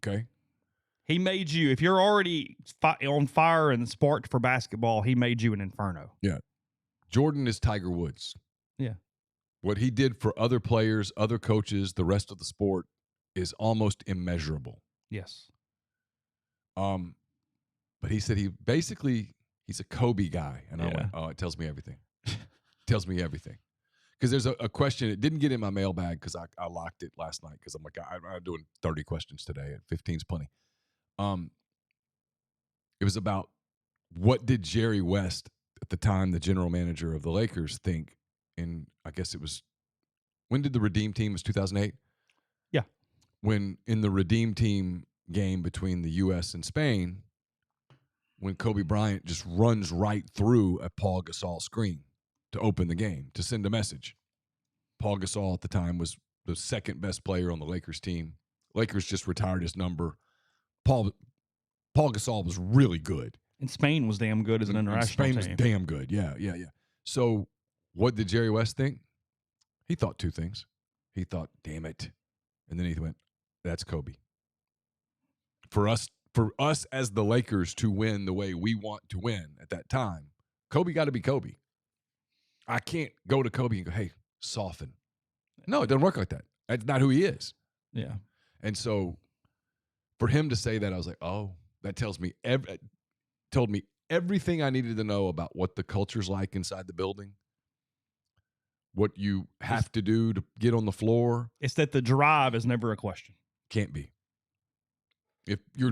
[SPEAKER 2] Okay?
[SPEAKER 1] He made you, if you're already on fire and sparked for basketball, he made you an inferno.
[SPEAKER 2] Yeah. Jordan is Tiger Woods.
[SPEAKER 1] Yeah.
[SPEAKER 2] What he did for other players, other coaches, the rest of the sport is almost immeasurable.
[SPEAKER 1] Yes.
[SPEAKER 2] But he said he's a Kobe guy. And I went, oh, it tells me everything. Tells me everything. Because there's a question. It didn't get in my mailbag because I locked it last night because I'm like, I'm doing 30 questions today and 15's plenty. It was about what did Jerry West, at the time the general manager of the Lakers, think in, I guess it was, when did the Redeem Team, was 2008?
[SPEAKER 1] Yeah.
[SPEAKER 2] When in the Redeem Team game between the U.S. and Spain, when Kobe Bryant just runs right through a Paul Gasol screen to open the game, to send a message. Paul Gasol at the time was the second best player on the Lakers team. Lakers just retired his number. Paul Gasol was really good.
[SPEAKER 1] And Spain was damn good as an international team.
[SPEAKER 2] Spain was damn good, yeah. So what did Jerry West think? He thought two things. He thought, damn it. And then he went, that's Kobe. For us as the Lakers to win the way we want to win at that time, Kobe got to be Kobe. I can't go to Kobe and go, hey, soften. No, it doesn't work like that. That's not who he is.
[SPEAKER 1] Yeah.
[SPEAKER 2] And so for him to say that, I was like, oh, that told me everything I needed to know about what the culture's like inside the building, what you have to do to get on the floor.
[SPEAKER 1] It's that the drive is never a question.
[SPEAKER 2] Can't be. If your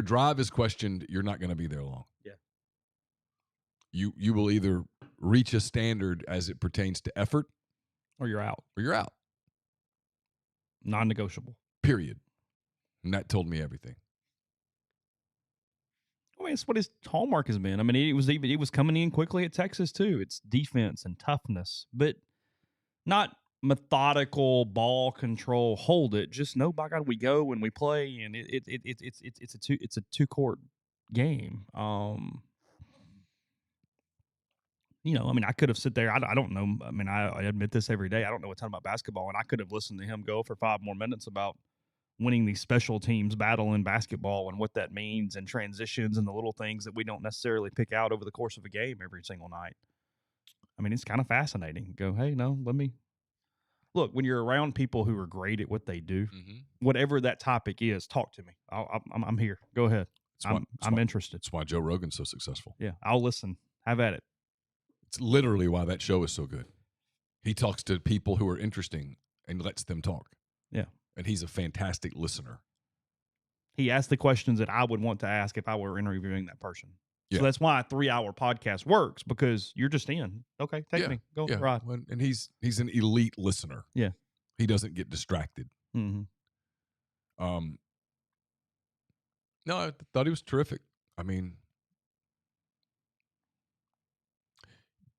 [SPEAKER 2] drive is questioned, you're not going to be there long.
[SPEAKER 1] Yeah.
[SPEAKER 2] You will either reach a standard as it pertains to effort,
[SPEAKER 1] or you're out. Non-negotiable.
[SPEAKER 2] Period. And that told me everything.
[SPEAKER 1] I mean, it's what his hallmark has been. I mean, he was coming in quickly at Texas too. It's defense and toughness, but not methodical ball control. Hold it, just know by God we go when we play, and it's a two court game. You know, I mean, I could have sit there. I don't know. I mean, I admit this every day. I don't know a ton about basketball, and I could have listened to him go for 5 more minutes about winning these special teams battle in basketball and what that means and transitions and the little things that we don't necessarily pick out over the course of a game every single night. I mean, it's kind of fascinating. Go, hey, no, let me look, when you're around people who are great at what they do, whatever that topic is, talk to me. I'm here. Go ahead. I'm interested.
[SPEAKER 2] That's why Joe Rogan's so successful.
[SPEAKER 1] Yeah, I'll listen. Have at it.
[SPEAKER 2] It's literally why that show is so good. He talks to people who are interesting and lets them talk.
[SPEAKER 1] Yeah.
[SPEAKER 2] And he's a fantastic listener.
[SPEAKER 1] He asks the questions that I would want to ask if I were interviewing that person. Yeah. So that's why a 3-hour podcast works, because you're just in. Okay, take me. Go ride.
[SPEAKER 2] And he's an elite listener.
[SPEAKER 1] Yeah.
[SPEAKER 2] He doesn't get distracted.
[SPEAKER 1] Mm-hmm.
[SPEAKER 2] No, I thought he was terrific. I mean,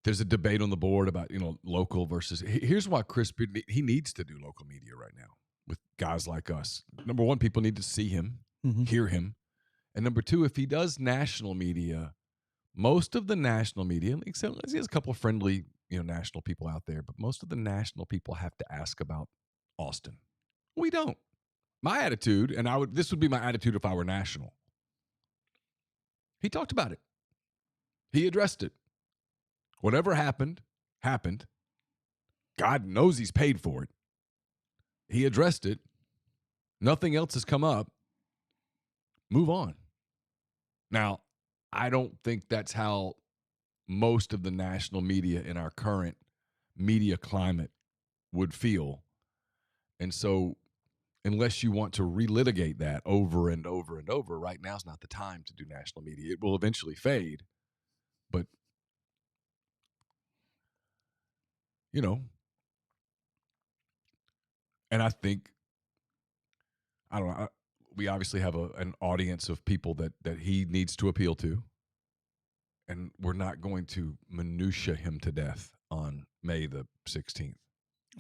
[SPEAKER 2] There's a debate on the board about, local versus. Here's why Chris Beard, he needs to do local media right now with guys like us. Number one, people need to see him, hear him. And number two, if he does national media, most of the national media, except he has a couple of friendly, national people out there, but most of the national people have to ask about Austin. We don't. My attitude, and this would be my attitude if I were national. He talked about it. He addressed it. Whatever happened, happened. God knows he's paid for it. He addressed it. Nothing else has come up. Move on. Now, I don't think that's how most of the national media in our current media climate would feel. And so, unless you want to relitigate that over and over and over, right now's not the time to do national media. It will eventually fade, but and I think, I don't know, we obviously have an audience of people that he needs to appeal to, and we're not going to minutia him to death on May the 16th.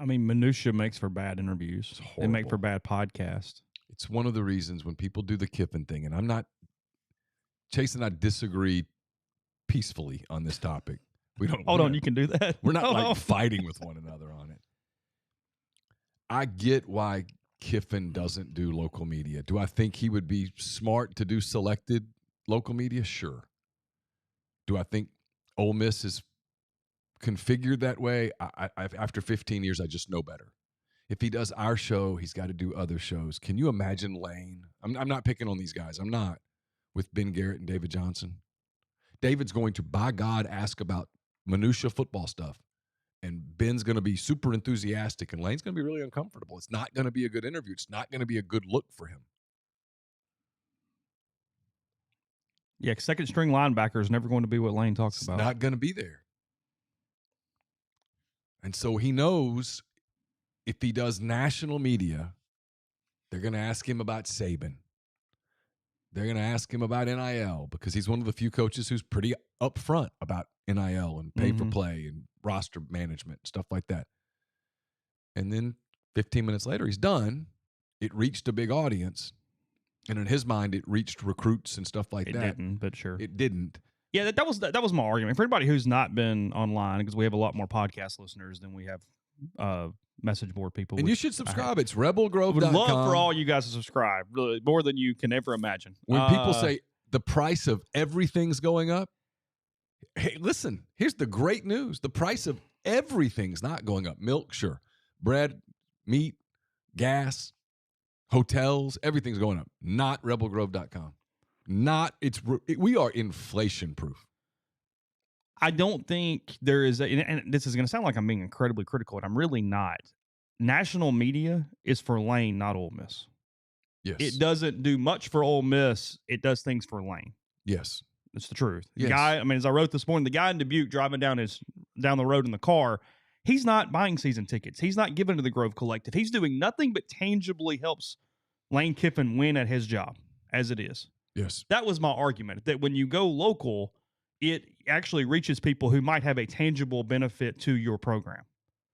[SPEAKER 1] I mean, minutia makes for bad interviews. They make for bad podcasts.
[SPEAKER 2] It's one of the reasons when people do the Kiffin thing, and Chase and I disagree peacefully on this topic. We don't.
[SPEAKER 1] Hold on, you can do that.
[SPEAKER 2] We're not fighting with one another on it. I get why Kiffin doesn't do local media. Do I think he would be smart to do selected local media? Sure. Do I think Ole Miss is configured that way? After 15 years, I just know better. If he does our show, he's got to do other shows. Can you imagine Lane? I'm not picking on these guys. I'm not. With Ben Garrett and David Johnson. David's going to, by God, ask about minutia football stuff. And Ben's going to be super enthusiastic, and Lane's going to be really uncomfortable. It's not going to be a good interview. It's not going to be a good look for him.
[SPEAKER 1] Yeah, second string linebacker is never going to be what Lane talks about.
[SPEAKER 2] It's not going to be there. And so he knows if he does national media, they're going to ask him about Saban. They're going to ask him about NIL because he's one of the few coaches who's pretty upfront about NIL and pay for play and roster management, stuff like that. And then 15 minutes later, he's done. It reached a big audience. And in his mind, it reached recruits and stuff like that.
[SPEAKER 1] It didn't, but sure.
[SPEAKER 2] It didn't.
[SPEAKER 1] Yeah, that was my argument. For anybody who's not been online, because we have a lot more podcast listeners than we have message board people.
[SPEAKER 2] And you should subscribe. It's rebelgrove.com.
[SPEAKER 1] Would love for all you guys to subscribe, really, more than you can ever imagine.
[SPEAKER 2] When people say the price of everything's going up, hey, listen, here's the great news. The price of everything's not going up. Milk, sure. Bread, meat, gas, hotels, everything's going up. Not rebelgrove.com. We are inflation proof.
[SPEAKER 1] I don't think there is and this is going to sound like I'm being incredibly critical, and I'm really not. National media is for Lane, not Ole Miss.
[SPEAKER 2] Yes.
[SPEAKER 1] It doesn't do much for Ole Miss. It does things for Lane.
[SPEAKER 2] Yes.
[SPEAKER 1] It's the truth. The
[SPEAKER 2] Yes.
[SPEAKER 1] guy, as I wrote this morning, the guy in Dubuque driving down the road in the car, he's not buying season tickets. He's not giving to the Grove Collective. He's doing nothing but tangibly helps Lane Kiffin win at his job, as it is.
[SPEAKER 2] Yes.
[SPEAKER 1] That was my argument, that when you go local, it actually reaches people who might have a tangible benefit to your program.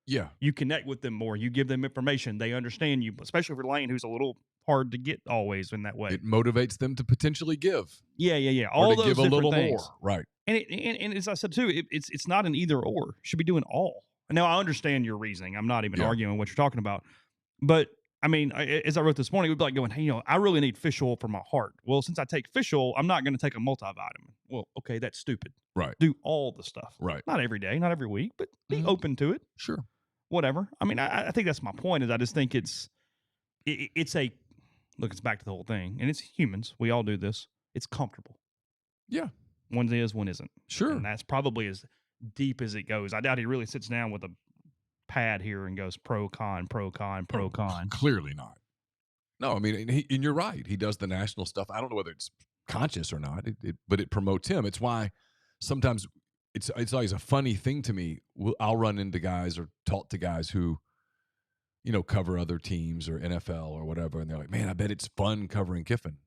[SPEAKER 2] Yeah.
[SPEAKER 1] You connect with them more. You give them information. They understand you, especially for Lane, who's a little hard to get always in that way.
[SPEAKER 2] It motivates them to potentially give.
[SPEAKER 1] Yeah. All
[SPEAKER 2] or to
[SPEAKER 1] those
[SPEAKER 2] give a little
[SPEAKER 1] things.
[SPEAKER 2] more. Right.
[SPEAKER 1] And as I said too, it's not an either or. You should be doing all. Now I understand your reasoning. I'm not even arguing what you're talking about. But as I wrote this morning, it would be like going, hey, I really need fish oil for my heart. Well, since I take fish oil, I'm not going to take a multivitamin. Well, okay, that's stupid.
[SPEAKER 2] Right.
[SPEAKER 1] Do all the stuff.
[SPEAKER 2] Right.
[SPEAKER 1] Not every day, not every week, but be open to it.
[SPEAKER 2] Sure.
[SPEAKER 1] Whatever. I think that's my point. Is I just think it's back to the whole thing, and it's humans. We all do this. It's comfortable.
[SPEAKER 2] Yeah.
[SPEAKER 1] One is, one isn't.
[SPEAKER 2] Sure.
[SPEAKER 1] And that's probably as deep as it goes. I doubt he really sits down with a pad here and goes pro, con, pro, con, pro, con.
[SPEAKER 2] Clearly not. No, and you're right. He does the national stuff. I don't know whether it's conscious or not, but it promotes him. It's why sometimes it's always a funny thing to me. I'll run into guys or talk to guys who, cover other teams or NFL or whatever, and they're like, man, I bet it's fun covering Kiffin.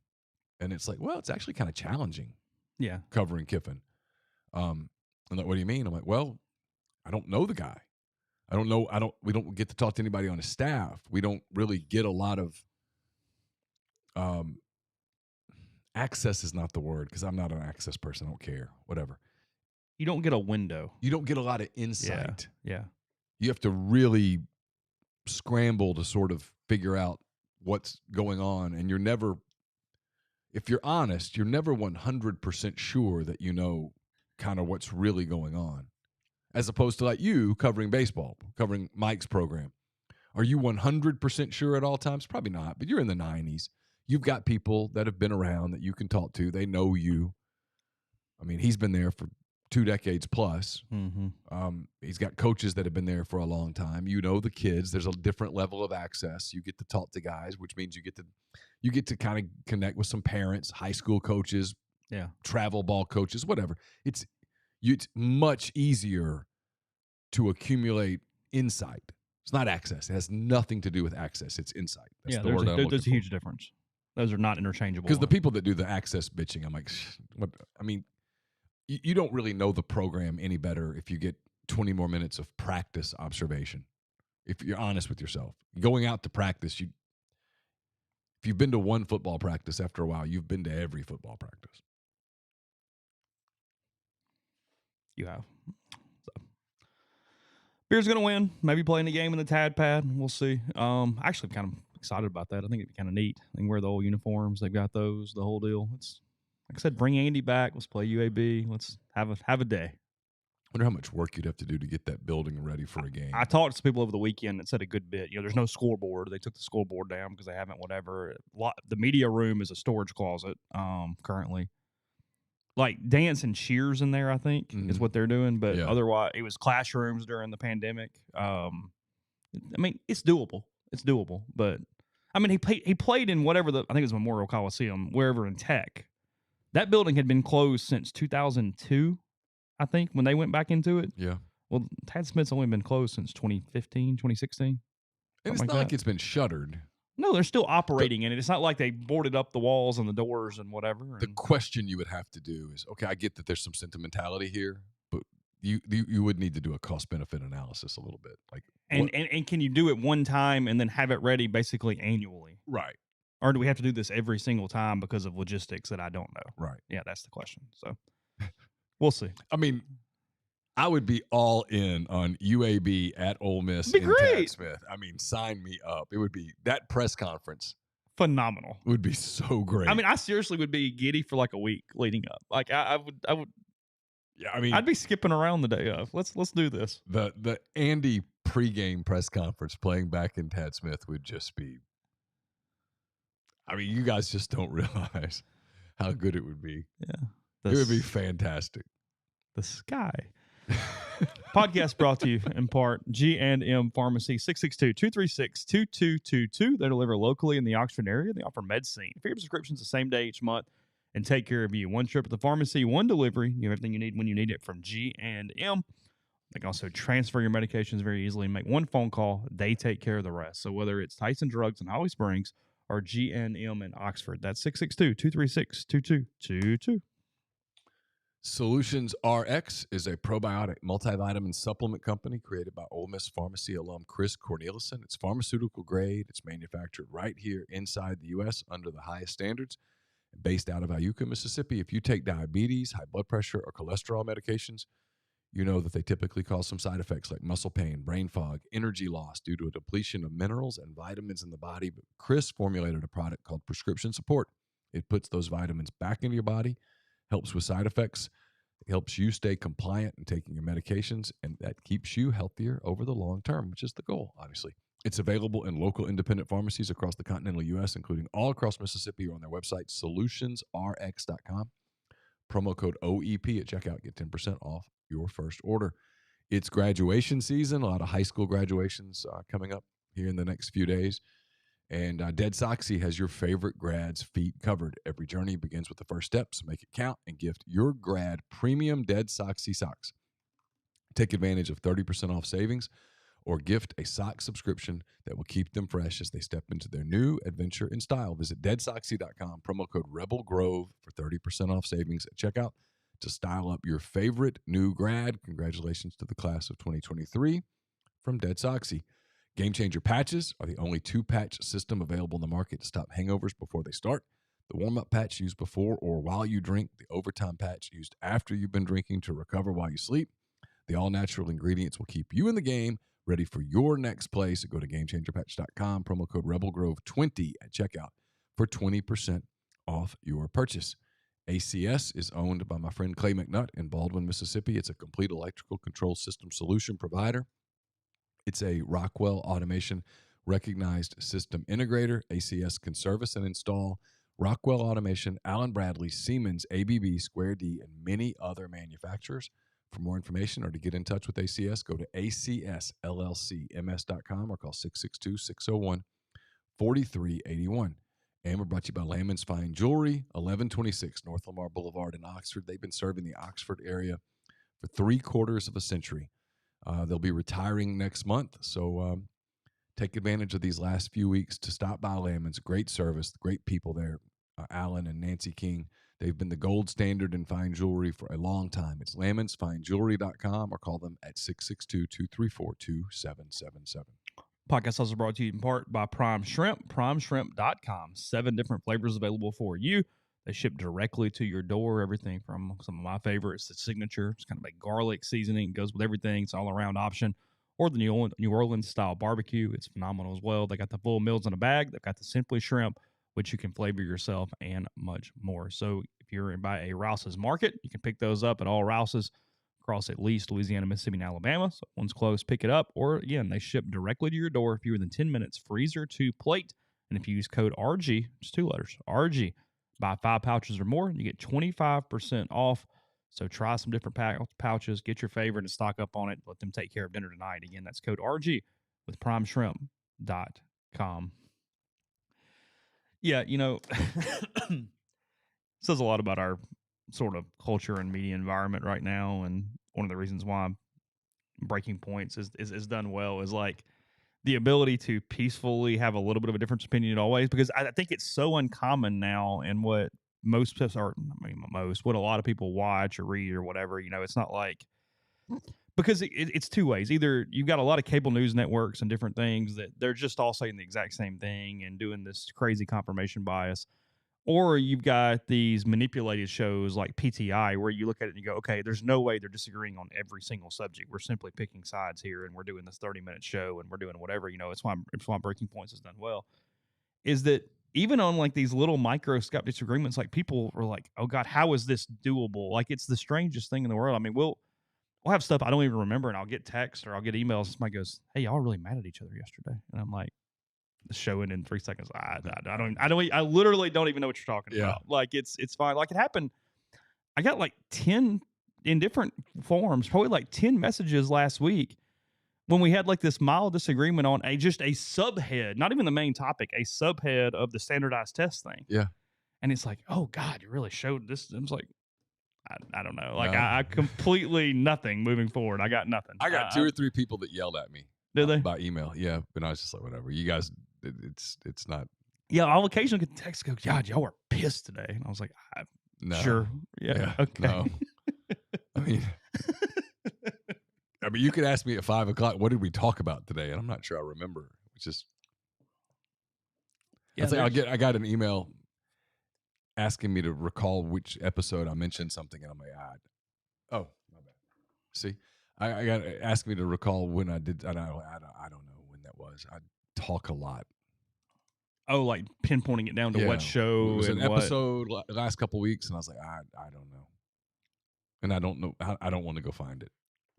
[SPEAKER 2] And it's like, well, it's actually kind of challenging.
[SPEAKER 1] Yeah.
[SPEAKER 2] Covering Kiffin. And like, what do you mean? I'm like, well, I don't know the guy. We don't get to talk to anybody on his staff. We don't really get a lot of access is not the word, because I'm not an access person. I don't care. Whatever.
[SPEAKER 1] You don't get a window.
[SPEAKER 2] You don't get a lot of insight.
[SPEAKER 1] Yeah.
[SPEAKER 2] You have to really scramble to sort of figure out what's going on. And if you're honest, you're never 100% sure that you know kind of what's really going on. As opposed to like you covering baseball, covering Mike's program. Are you 100% sure at all times? Probably not, but you're in the 90s. You've got people that have been around that you can talk to. They know you. I mean, he's been there for 2 decades plus.
[SPEAKER 1] Mm-hmm.
[SPEAKER 2] He's got coaches that have been there for a long time. You know the kids. There's a different level of access. You get to talk to guys, which means you get to kind of connect with some parents, high school coaches, travel ball coaches, whatever. It's much easier to accumulate insight. It's not access. It has nothing to do with access. It's insight. That's the word I'm looking
[SPEAKER 1] there's a
[SPEAKER 2] for.
[SPEAKER 1] huge difference. Those are not interchangeable.
[SPEAKER 2] Because the people that do the access bitching, I'm like, what? I mean, you don't really know the program any better if you get 20 more minutes of practice observation. If you're honest with yourself, going out to practice, if you've been to one football practice, after a while, you've been to every football practice.
[SPEAKER 1] You have. Beard's going to win. Maybe playing the game in the Tad Pad. We'll see. Actually, I'm kind of excited about that. I think it'd be kind of neat. They can wear the old uniforms. They've got those, the whole deal. It's like I said, bring Andy back. Let's play UAB. Let's have a day.
[SPEAKER 2] I wonder how much work you'd have to do to get that building ready for a game.
[SPEAKER 1] I talked to some people over the weekend that said a good bit. There's no scoreboard. They took the scoreboard down because they haven't whatever. The media room is a storage closet currently. Like dance and cheers in there, I think, is what they're doing. But otherwise, it was classrooms during the pandemic. I mean, it's doable. It's doable. But, I mean, he played in whatever I think it was Memorial Coliseum, wherever in Tech. That building had been closed since 2002, I think, when they went back into it.
[SPEAKER 2] Yeah.
[SPEAKER 1] Well, Tad Smith's only been closed since 2015, 2016.
[SPEAKER 2] And it's not like it's been shuttered.
[SPEAKER 1] No, they're still operating in it. It's not like they boarded up the walls and the doors and whatever.
[SPEAKER 2] The question you would have to do is, okay, I get that there's some sentimentality here, but you would need to do a cost-benefit analysis a little bit. Like,
[SPEAKER 1] and can you do it one time and then have it ready basically annually?
[SPEAKER 2] Right.
[SPEAKER 1] Or do we have to do this every single time because of logistics that I don't know?
[SPEAKER 2] Right.
[SPEAKER 1] Yeah, that's the question. So we'll see.
[SPEAKER 2] I mean, I would be all in on UAB at Ole Miss
[SPEAKER 1] in
[SPEAKER 2] Tad Smith. I mean, sign me up. It would be that press conference.
[SPEAKER 1] Phenomenal.
[SPEAKER 2] It would be so great.
[SPEAKER 1] I mean, I seriously would be giddy for like a week leading up. Like I would.
[SPEAKER 2] Yeah, I mean,
[SPEAKER 1] I'd be skipping around the day of. Let's do this.
[SPEAKER 2] The Andy pregame press conference playing back in Tad Smith would just be. I mean, you guys just don't realize how good it would be.
[SPEAKER 1] Yeah,
[SPEAKER 2] it would be fantastic.
[SPEAKER 1] The sky. Podcast brought to you in part G&M Pharmacy, 662-236-2222. They deliver locally in the Oxford area. They offer medicine for your prescriptions the same day each month and take care of you. One trip at the pharmacy, one delivery. You have everything you need when you need it from G&M. They can also transfer your medications very easily and make one phone call. They take care of the rest. So whether it's Tyson Drugs in Holly Springs or G&M in Oxford, that's 662-236-2222.
[SPEAKER 2] Solutions RX is a probiotic multivitamin supplement company created by Ole Miss Pharmacy alum Chris Cornelison. It's pharmaceutical grade. It's manufactured right here inside the U.S. under the highest standards. Based out of Iuka, Mississippi. If you take diabetes, high blood pressure, or cholesterol medications, you know that they typically cause some side effects like muscle pain, brain fog, energy loss due to a depletion of minerals and vitamins in the body. But Chris formulated a product called Prescription Support. It puts those vitamins back into your body, helps with side effects. It helps you stay compliant in taking your medications, and that keeps you healthier over the long term, which is the goal, obviously. It's available in local independent pharmacies across the continental U.S., including all across Mississippi, or on their website, solutionsrx.com. Promo code OEP at checkout. Get 10% off your first order. It's graduation season. A lot of high school graduations coming up here in the next few days. And Dead Soxy has your favorite grad's feet covered. Every journey begins with the first step, so make it count and gift your grad premium Dead Soxy socks. Take advantage of 30% off savings or gift a sock subscription that will keep them fresh as they step into their new adventure in style. Visit deadsoxy.com, promo code Rebel Grove for 30% off savings at checkout. to style up your favorite new grad. Congratulations to the class of 2023 from Dead Soxy. Game Changer patches are the only two-patch system available in the market to stop hangovers before they start. The warm-up patch used before or while you drink, the overtime patch used after you've been drinking to recover while you sleep. The all-natural ingredients will keep you in the game, ready for your next play. So go to GameChangerPatch.com, promo code RebelGrove20 at checkout for 20% off your purchase. ACS is owned by my friend Clay McNutt in Baldwin, Mississippi. It's a complete electrical control system solution provider. It's a Rockwell Automation recognized system integrator. ACS can service and install Rockwell Automation, Allen Bradley, Siemens, ABB, Square D, and many other manufacturers. For more information or to get in touch with ACS, go to acsllcms.com or call 662-601-4381. And we're brought to you by Landman's Fine Jewelry, 1126 North Lamar Boulevard in Oxford. They've been serving the Oxford area for 3/4 of a century. They'll be retiring next month, so take advantage of these last few weeks to stop by Landman's. Great service, great people there. Alan and Nancy King, they've been the gold standard in fine jewelry for a long time. It's landmansfinejewelry.com or call them at 662-234-2777.
[SPEAKER 1] Podcast also brought to you in part by Prime Shrimp, primeshrimp.com. 7 different flavors available for you. They ship directly to your door. Everything from some of my favorites, the signature. It's kind of a garlic seasoning. It goes with everything. It's an all-around option. Or the New Orleans-style barbecue. It's phenomenal as well. They got the full meals in a bag. They've got the Simply Shrimp, which you can flavor yourself, and much more. So if you're by a Rouse's Market, you can pick those up at all Rouse's across at least Louisiana, Mississippi, and Alabama. So if one's close, pick it up. Or, again, they ship directly to your door fewer than 10 minutes, freezer to plate. And if you use code RG, it's 2 letters, RG, buy 5 pouches or more, you get 25% off. So try some different pouches, get your favorite, and stock up on it. Let them take care of dinner tonight. Again, that's code RG with primeshrimp.com. Yeah, says a lot about our sort of culture and media environment right now. And one of the reasons why Breaking Points is done well is like the ability to peacefully have a little bit of a different opinion always, because I think it's so uncommon now in what what a lot of people watch or read or whatever. It's not like, because it's two ways. Either you've got a lot of cable news networks and different things that they're just all saying the exact same thing and doing this crazy confirmation bias, or you've got these manipulated shows like PTI where you look at it and you go, okay, there's no way they're disagreeing on every single subject. We're simply picking sides here, and we're doing this 30-minute show, and we're doing whatever. It's why Breaking Points is done well. Is that even on like these little microscopic disagreements, like people are like, oh God, how is this doable? Like, it's the strangest thing in the world. I mean, we'll have stuff I don't even remember, and I'll get texts or I'll get emails. Somebody goes, hey, y'all were really mad at each other yesterday. And I'm like, the show ended in 3 seconds. I literally don't even know what you're talking about. Like, it's fine. Like, it happened. I got like 10 in different forms, probably like 10 messages last week when we had like this mild disagreement on just a subhead, not even the main topic, a subhead of the standardized test thing.
[SPEAKER 2] Yeah.
[SPEAKER 1] And it's like, oh God, you really showed this. I was like, I don't know. Like, no. I completely nothing moving forward. I got nothing.
[SPEAKER 2] I got 2 or 3 people that yelled at me.
[SPEAKER 1] Did they?
[SPEAKER 2] By email. Yeah. But I was just like, whatever. You guys, it's not.
[SPEAKER 1] Yeah. I'll occasionally get text go, God, y'all were pissed today. And I was like,
[SPEAKER 2] no.
[SPEAKER 1] Sure. Yeah. Okay.
[SPEAKER 2] No. I mean, you could ask me at 5 o'clock, what did we talk about today? And I'm not sure I remember. It's just, yeah, I got an email asking me to recall which episode I mentioned something, and I'm like, oh, my bad. See, I got asked me to recall when I did. I don't know when that was. I talk a lot.
[SPEAKER 1] Oh, like pinpointing it down to what show?
[SPEAKER 2] It was an episode the last couple of weeks, and I was like, I don't know, and I don't know. I don't want to go find it.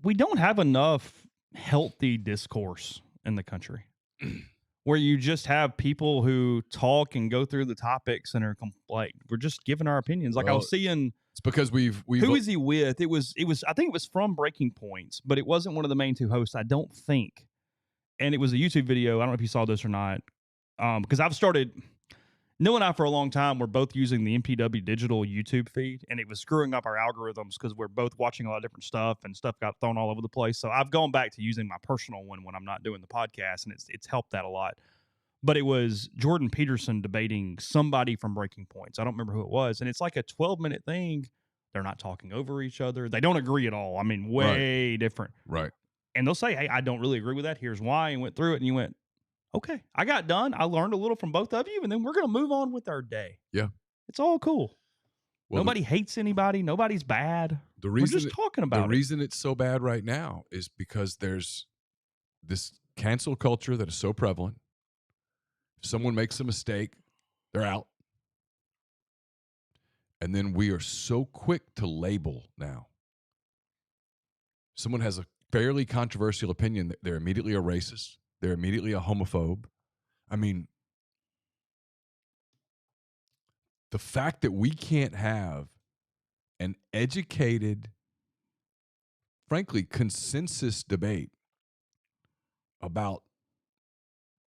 [SPEAKER 1] We don't have enough healthy discourse in the country where you just have people who talk and go through the topics and are like, we're just giving our opinions. Like, I was seeing,
[SPEAKER 2] it's because we've
[SPEAKER 1] who is he with? It was I think it was from Breaking Points, but it wasn't one of the main 2 hosts, I don't think. And it was a YouTube video. I don't know if you saw this or not. Because I've started, Neal and I for a long time were both using the MPW digital YouTube feed, and it was screwing up our algorithms because we're both watching a lot of different stuff, and stuff got thrown all over the place. So I've gone back to using my personal one when I'm not doing the podcast, and it's helped that a lot. But it was Jordan Peterson debating somebody from Breaking Points. I don't remember who it was, and it's like a 12-minute thing They're not talking over each other. They don't agree at all. I mean, way different.
[SPEAKER 2] Right.
[SPEAKER 1] And they'll say, hey, I don't really agree with that. Here's why. And went through it. And you went, okay, I got done. I learned a little from both of you. And then we're going to move on with our day.
[SPEAKER 2] Yeah.
[SPEAKER 1] It's all cool.
[SPEAKER 2] Well,
[SPEAKER 1] Nobody hates anybody. Nobody's bad. We're just talking about
[SPEAKER 2] the
[SPEAKER 1] it.
[SPEAKER 2] reason it's so bad right now is because there's this cancel culture that is so prevalent. If someone makes a mistake, they're out. And then we are so quick to label now. Someone has a fairly controversial opinion, they're immediately a racist. They're immediately a homophobe. I mean, the fact that we can't have an educated, frankly, consensus debate about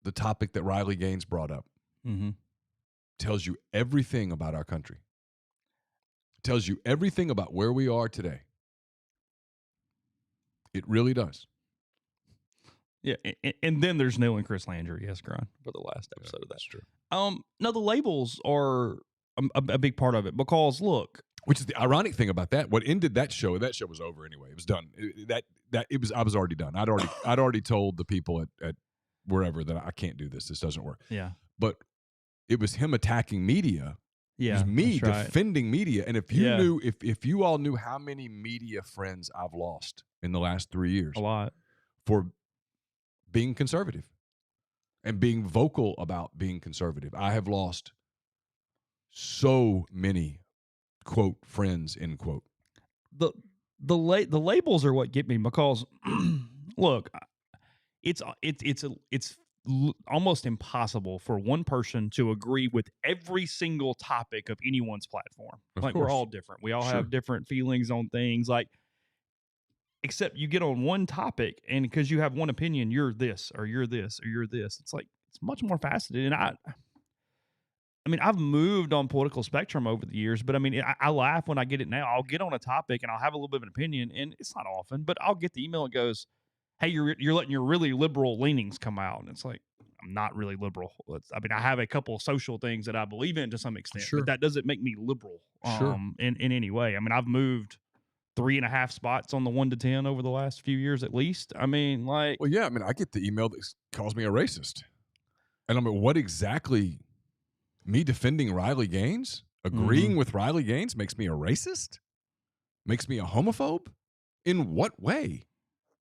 [SPEAKER 2] the topic that Riley Gaines brought up tells you everything about our country. Tells you everything about where we are today. It really does.
[SPEAKER 1] Yeah, and then there's Neal and Chris Landry, yes, Gron, for the last episode of that.
[SPEAKER 2] That's true.
[SPEAKER 1] No, the labels are a big part of it because, look.
[SPEAKER 2] Which is the ironic thing about that. What ended that show was over anyway. It was done. I was already done. I'd already told the people at wherever that I can't do this. This doesn't work.
[SPEAKER 1] Yeah.
[SPEAKER 2] But it was him attacking media.
[SPEAKER 1] Yeah.
[SPEAKER 2] It was me defending media. And if you knew, if you all knew how many media friends I've lost in the last 3 years.
[SPEAKER 1] A lot.
[SPEAKER 2] For being conservative and being vocal about being conservative. I have lost so many, quote, friends, end quote.
[SPEAKER 1] The labels are what get me because, look, it's almost impossible for one person to agree with every single topic of anyone's platform. We're all different. We all have different feelings on things. Except you get on one topic, and because you have one opinion, you're this or you're this or you're this. It's much more faceted. And I mean, I've moved on political spectrum over the years, but I mean, I laugh when I get it now. I'll get on a topic and I'll have a little bit of an opinion, and it's not often, but I'll get the email that goes, hey, you're letting your really liberal leanings come out. And it's like, I'm not really liberal. I have a couple of social things that I believe in to some extent, but that doesn't make me liberal in any way. I mean, I've moved 3.5 spots on the 1 to 10 over the last few years, at least. I mean, I
[SPEAKER 2] get the email that calls me a racist. And I'm like, what exactly? Me defending Riley Gaines, agreeing with Riley Gaines makes me a racist? Makes me a homophobe? In what way?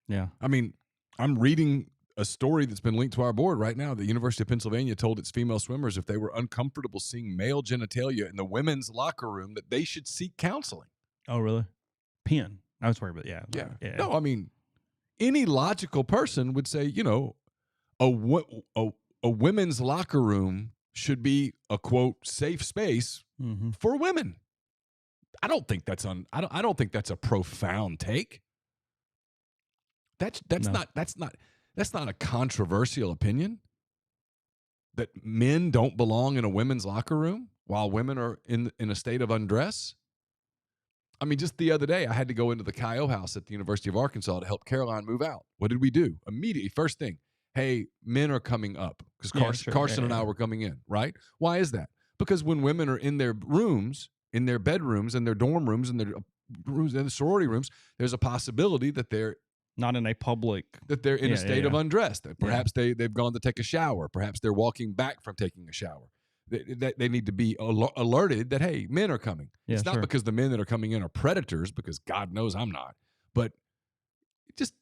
[SPEAKER 1] Yeah.
[SPEAKER 2] I mean, I'm reading a story that's been linked to our board right now. The University of Pennsylvania told its female swimmers if they were uncomfortable seeing male genitalia in the women's locker room that they should seek counseling.
[SPEAKER 1] Oh, really? Penn. I was worried about
[SPEAKER 2] yeah. No, I mean, any logical person would say, a women's locker room should be a quote safe space for women. I don't think that's I don't think that's a profound take. That's not a controversial opinion. That men don't belong in a women's locker room while women are in a state of undress. I mean, just the other day, I had to go into the Kyo house at the University of Arkansas to help Caroline move out. What did we do? Immediately, first thing, hey, men are coming up because Carson and I were coming in, right? Why is that? Because when women are in their rooms, in their bedrooms, in their dorm rooms, in their rooms, in the sorority rooms, there's a possibility that they're
[SPEAKER 1] not in a public,
[SPEAKER 2] that they're in a state of undress. That perhaps they've gone to take a shower. Perhaps they're walking back from taking a shower. They need to be alerted that, hey, men are coming. It's not because the men that are coming in are predators, because God knows I'm not. But just,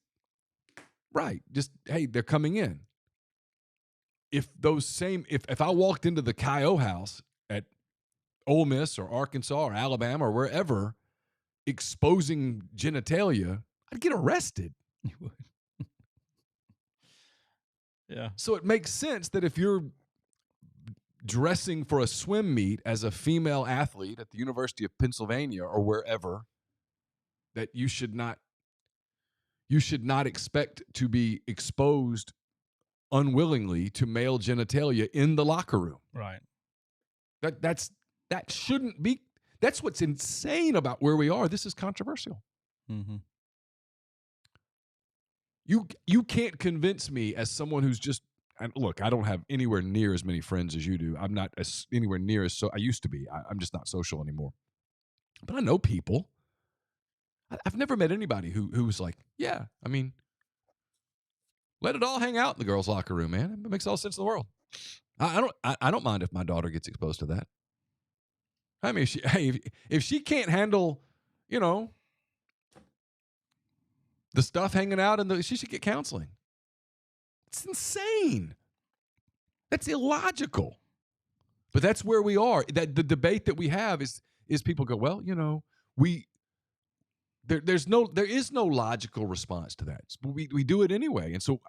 [SPEAKER 2] hey, they're coming in. If I walked into the Kyo house at Ole Miss or Arkansas or Alabama or wherever exposing genitalia, I'd get arrested.
[SPEAKER 1] You would. Yeah.
[SPEAKER 2] So it makes sense that if you're dressing for a swim meet as a female athlete at the University of Pennsylvania or wherever, that you should not expect to be exposed unwillingly to male genitalia in the locker room.
[SPEAKER 1] Right.
[SPEAKER 2] That shouldn't be. That's what's insane about where we are. This is controversial.
[SPEAKER 1] Mm-hmm.
[SPEAKER 2] You can't convince me as someone who's just. And look, I don't have anywhere near as many friends as you do. I'm not anywhere near as I used to be. I'm just not social anymore. But I know people. I've never met anybody who was like, yeah, I mean, let it all hang out in the girls' locker room, man. It makes all sense in the world. I don't mind if my daughter gets exposed to that. I mean, if she can't handle, the stuff hanging out, she should get counseling. It's insane. That's illogical. But that's where we are. That the debate that we have is people go, well, there is no logical response to that. We do it anyway. And so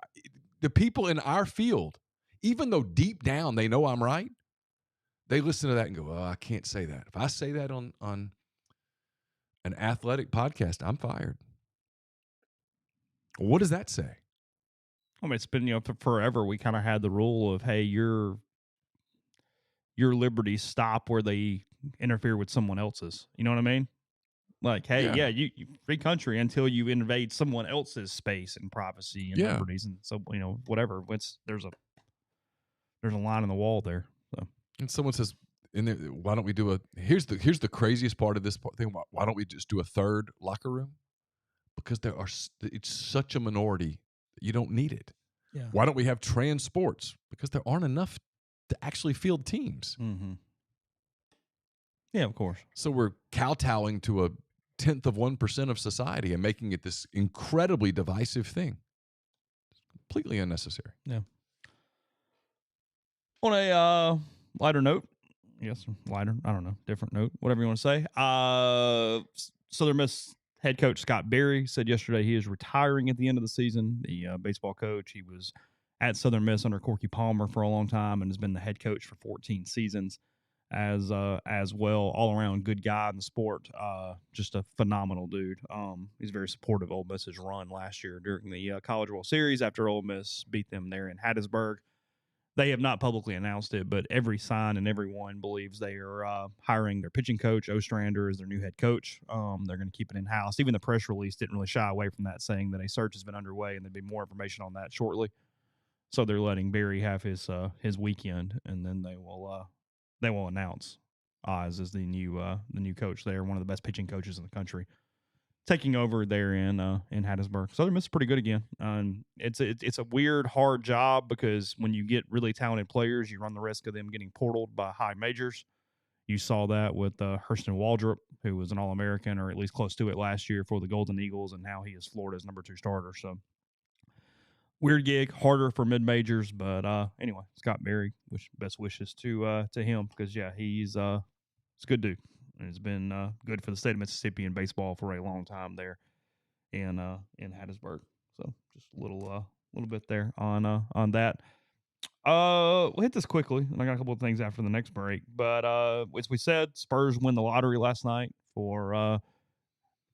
[SPEAKER 2] the people in our field, even though deep down they know I'm right, they listen to that and go, oh, I can't say that. If I say that on an athletic podcast, I'm fired. What does that say?
[SPEAKER 1] I mean, it's been, forever we kind of had the rule of, hey, your liberties stop where they interfere with someone else's. You know what I mean? Like, hey, you free country until you invade someone else's space and privacy and liberties, and so whatever. There's a line in the wall there. So.
[SPEAKER 2] And someone says, why don't we do here's the craziest part of this thing. Why don't we just do a third locker room? Because it's such a minority that you don't need it.
[SPEAKER 1] Yeah.
[SPEAKER 2] Why don't we have trans sports? Because there aren't enough to actually field teams.
[SPEAKER 1] Mm-hmm. Yeah, of course.
[SPEAKER 2] So we're kowtowing to a 0.1% of society and making it this incredibly divisive thing. Completely unnecessary.
[SPEAKER 1] Yeah. On a lighter note, yes, lighter, I don't know, different note, whatever you want to say. Southern Miss head coach Scott Berry said yesterday he is retiring at the end of the season. The baseball coach, he was at Southern Miss under Corky Palmer for a long time and has been the head coach for 14 seasons as well. All around good guy in the sport. Just a phenomenal dude. He's very supportive of Ole Miss's run last year during the College World Series after Ole Miss beat them there in Hattiesburg. They have not publicly announced it, but every sign and everyone believes they are hiring their pitching coach, Ostrander, as their new head coach. They're going to keep it in-house. Even the press release didn't really shy away from that, saying that a search has been underway and there'd be more information on that shortly. So they're letting Barry have his weekend, and then they will announce Oz as the new coach there, one of the best pitching coaches in the country, taking over there in Hattiesburg. Southern Miss is pretty good again. It's a weird, hard job because when you get really talented players, you run the risk of them getting portaled by high majors. You saw that with Hurston Waldrop, who was an All-American or at least close to it last year for the Golden Eagles, and now he is Florida's number 2 starter. So weird gig, harder for mid-majors, but anyway, Scott Berry, best wishes to him because he's a good dude. It's been good for the state of Mississippi in baseball for a long time there in Hattiesburg. So just a little bit there on that. We'll hit this quickly, and I got a couple of things after the next break. But as we said, Spurs win the lottery last night for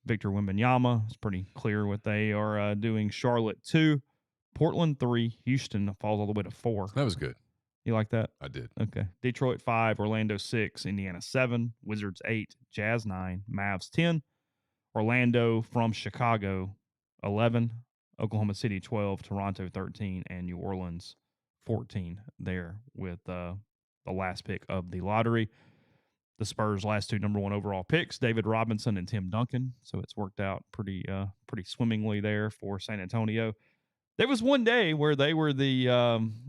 [SPEAKER 1] Victor Wembanyama. It's pretty clear what they are doing. Charlotte 2, Portland 3, Houston falls all the way to 4.
[SPEAKER 2] That was good.
[SPEAKER 1] You like that?
[SPEAKER 2] I did.
[SPEAKER 1] Okay. Detroit 5, Orlando 6, Indiana 7, Wizards 8, Jazz 9, Mavs 10, Orlando from Chicago 11, Oklahoma City 12, Toronto 13, and New Orleans 14 there with the last pick of the lottery. The Spurs' last 2 number 1 overall picks, David Robinson and Tim Duncan. So it's worked out pretty swimmingly there for San Antonio. There was one day where they were the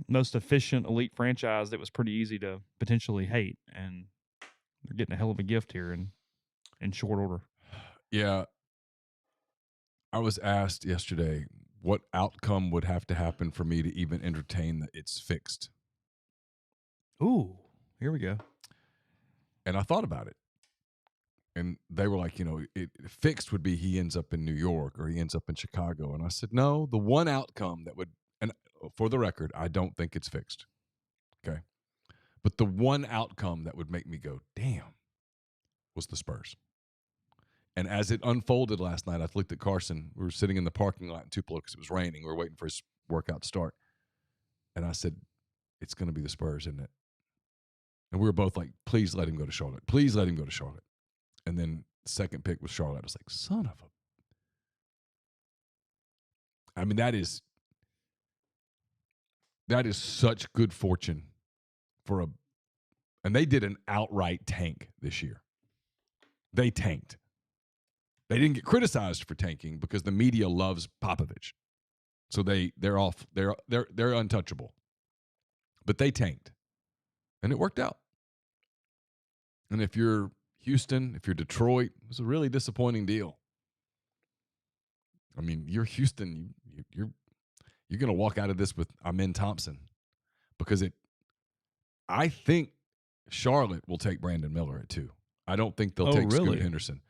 [SPEAKER 1] most efficient elite franchise that was pretty easy to potentially hate, and they're getting a hell of a gift here in short order.
[SPEAKER 2] Yeah. I was asked yesterday what outcome would have to happen for me to even entertain that it's fixed.
[SPEAKER 1] Ooh, here we go.
[SPEAKER 2] And I thought about it. And they were like, it fixed would be he ends up in New York or he ends up in Chicago. And I said, no, the one outcome that would, and for the record, I don't think it's fixed. Okay. But the one outcome that would make me go, damn, was the Spurs. And as it unfolded last night, I looked at Carson. We were sitting in the parking lot in Tupelo because it was raining. We were waiting for his workout to start. And I said, it's going to be the Spurs, isn't it? And we were both like, please let him go to Charlotte. Please let him go to Charlotte. And then the second pick was Charlotte. I was like, son of a... I mean, that is such good fortune for and they did an outright tank this year. They tanked. They didn't get criticized for tanking because the media loves Popovich. So they're off. They're untouchable. But they tanked. And it worked out. And if you're Houston, if you're Detroit, it was a really disappointing deal. I mean, you're Houston, you're going to walk out of this with Amen Thompson because I think Charlotte will take Brandon Miller at 2. I don't think they'll take Scoot Henderson.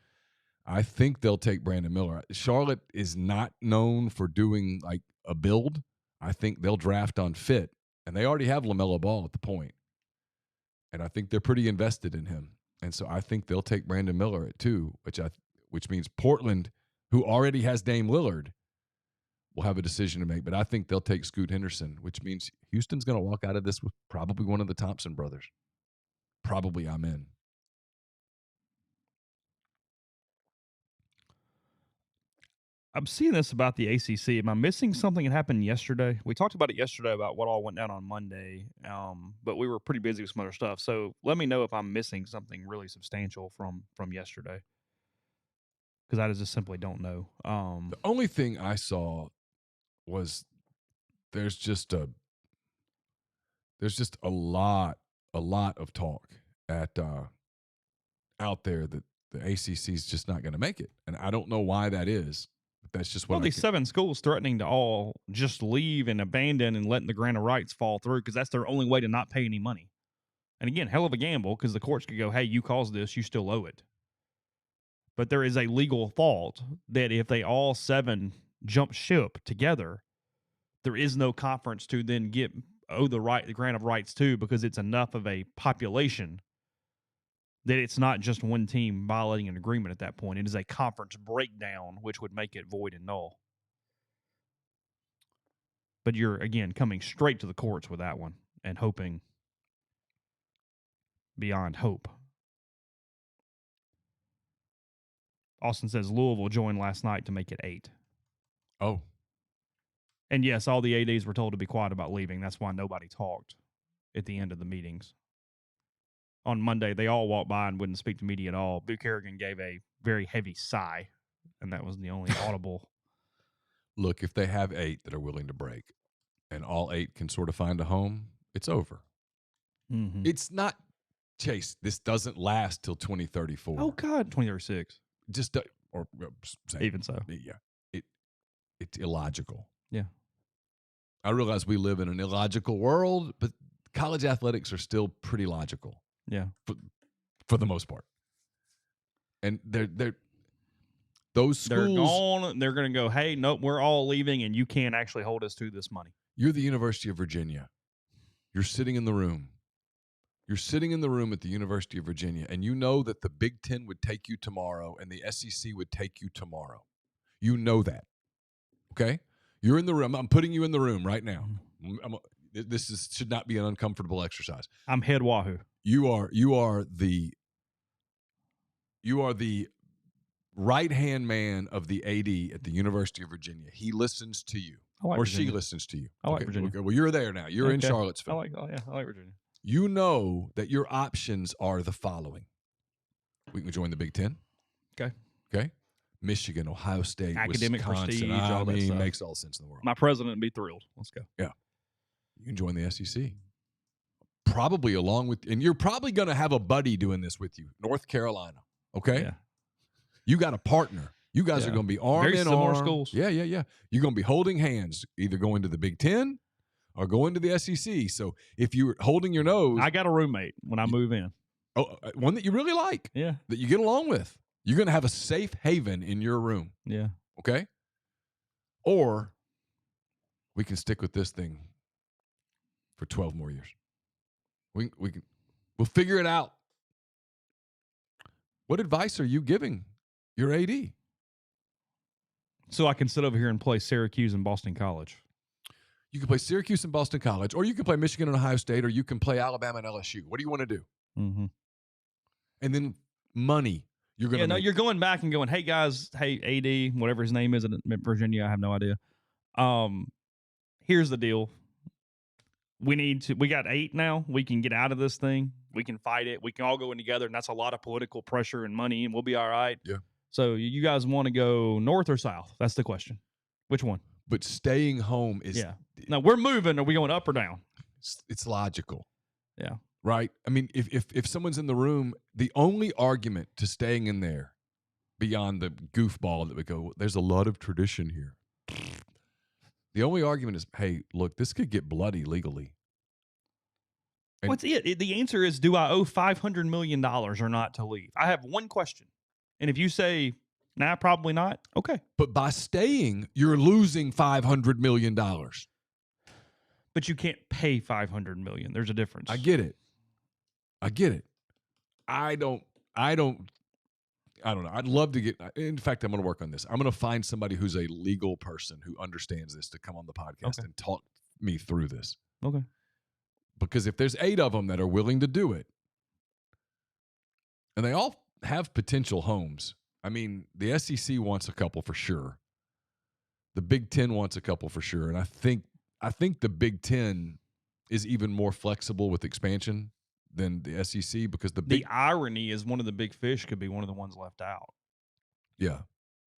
[SPEAKER 2] I think they'll take Brandon Miller. Charlotte is not known for doing like a build. I think they'll draft on fit, and they already have LaMelo Ball at the point. And I think they're pretty invested in him. And so I think they'll take Brandon Miller at 2, which means Portland, who already has Dame Lillard, will have a decision to make. But I think they'll take Scoot Henderson, which means Houston's going to walk out of this with probably one of the Thompson brothers. Probably Amen.
[SPEAKER 1] I'm seeing this about the ACC. Am I missing something that happened yesterday? We talked about it yesterday about what all went down on Monday, but we were pretty busy with some other stuff. So let me know if I'm missing something really substantial from yesterday, because I just simply don't know.
[SPEAKER 2] The only thing I saw was there's just a lot of talk out there that the ACC is just not going to make it, and I don't know why that is. But that's just what.
[SPEAKER 1] These 7 schools threatening to all just leave and abandon and letting the grant of rights fall through because that's their only way to not pay any money. And again, hell of a gamble because the courts could go, "Hey, you caused this, you still owe it." But there is a legal fault that if they all 7 jump ship together, there is no conference to then owe the grant of rights to, because it's enough of a population that it's not just one team violating an agreement at that point. It is a conference breakdown, which would make it void and null. But you're, again, coming straight to the courts with that one and hoping beyond hope. Austin says Louisville joined last night to make it 8.
[SPEAKER 2] Oh.
[SPEAKER 1] And yes, all the ADs were told to be quiet about leaving. That's why nobody talked at the end of the meetings. On Monday, they all walked by and wouldn't speak to media at all. Boo Kerrigan gave a very heavy sigh, and that was the only audible.
[SPEAKER 2] Look, if they have 8 that are willing to break and all 8 can sort of find a home, it's over.
[SPEAKER 1] Mm-hmm.
[SPEAKER 2] It's not, Chase, this doesn't last till 2034.
[SPEAKER 1] Oh, God, 2036.
[SPEAKER 2] Just, or
[SPEAKER 1] even so.
[SPEAKER 2] Yeah. It's illogical.
[SPEAKER 1] Yeah.
[SPEAKER 2] I realize we live in an illogical world, but college athletics are still pretty logical.
[SPEAKER 1] Yeah.
[SPEAKER 2] For the most part. And those schools,
[SPEAKER 1] they're gone. They're going to go, "Hey, nope, we're all leaving, and you can't actually hold us to this money."
[SPEAKER 2] You're the University of Virginia. You're sitting in the room. You're sitting in the room at the University of Virginia, and you know that the Big Ten would take you tomorrow and the SEC would take you tomorrow. You know that. Okay? You're in the room. I'm putting you in the room right now. This should not be an uncomfortable exercise.
[SPEAKER 1] I'm head wahoo.
[SPEAKER 2] You are the right-hand man of the AD at the University of Virginia. He listens to you. She listens to you.
[SPEAKER 1] I like Virginia.
[SPEAKER 2] Okay. Well, you're there now. You're in Charlottesville.
[SPEAKER 1] I like Virginia.
[SPEAKER 2] You know that your options are the following. We can join the Big Ten. Okay. Michigan, Ohio State,
[SPEAKER 1] academic
[SPEAKER 2] Wisconsin.
[SPEAKER 1] prestige, all that stuff.
[SPEAKER 2] Makes all sense in the world.
[SPEAKER 1] My president would be thrilled. Let's go.
[SPEAKER 2] Yeah. You can join the SEC. Probably along with, and you're probably going to have a buddy doing this with you, North Carolina. Okay?
[SPEAKER 1] Yeah.
[SPEAKER 2] You got a partner. You guys are going to be arm
[SPEAKER 1] Very
[SPEAKER 2] in
[SPEAKER 1] similar
[SPEAKER 2] arm.
[SPEAKER 1] schools.
[SPEAKER 2] Yeah. You're going to be holding hands, either going to the Big Ten or going to the SEC. So if you're holding your nose.
[SPEAKER 1] I got a roommate when I move in.
[SPEAKER 2] Oh, one that you really like.
[SPEAKER 1] Yeah.
[SPEAKER 2] That you get along with. You're going to have a safe haven in your room.
[SPEAKER 1] Yeah.
[SPEAKER 2] Okay? Or we can stick with this thing for 12 more years. We'll figure it out. What advice are you giving your AD?
[SPEAKER 1] So I can sit over here and play Syracuse and Boston College.
[SPEAKER 2] You can play Syracuse and Boston College, or you can play Michigan and Ohio State, or you can play Alabama and LSU. What do you want to do?
[SPEAKER 1] Mm-hmm.
[SPEAKER 2] And then money.
[SPEAKER 1] You're going back and going, "Hey guys, hey AD, whatever his name is in Virginia, I have no idea. Here's the deal. We got 8 now. We can get out of this thing. We can fight it. We can all go in together, and that's a lot of political pressure and money, and we'll be all right.
[SPEAKER 2] Yeah.
[SPEAKER 1] So you guys want to go north or south? That's the question. Which one?
[SPEAKER 2] But staying home is
[SPEAKER 1] Now we're moving. Are we going up or down?
[SPEAKER 2] It's logical.
[SPEAKER 1] Yeah.
[SPEAKER 2] Right? I mean, if someone's in the room, the only argument to staying in there beyond the goofball that would go, there's a lot of tradition here. The only argument is, hey, look, this could get bloody legally. And
[SPEAKER 1] What's it? The answer is, do I owe $500 million or not to leave? I have one question. And if you say, nah, probably not, okay.
[SPEAKER 2] But by staying, you're losing $500 million.
[SPEAKER 1] But you can't pay $500 million. There's a difference.
[SPEAKER 2] I get it. I don't know. I'd love to get, in fact, I'm going to work on this. I'm going to find somebody who's a legal person who understands this to come on the podcast and talk me through this.
[SPEAKER 1] Okay.
[SPEAKER 2] Because if there's 8 of them that are willing to do it, and they all have potential homes. I mean, the SEC wants a couple for sure. The Big Ten wants a couple for sure. And I think the Big Ten is even more flexible with expansion than the SEC because
[SPEAKER 1] the irony is one of the big fish could be one of the ones left out.
[SPEAKER 2] Yeah.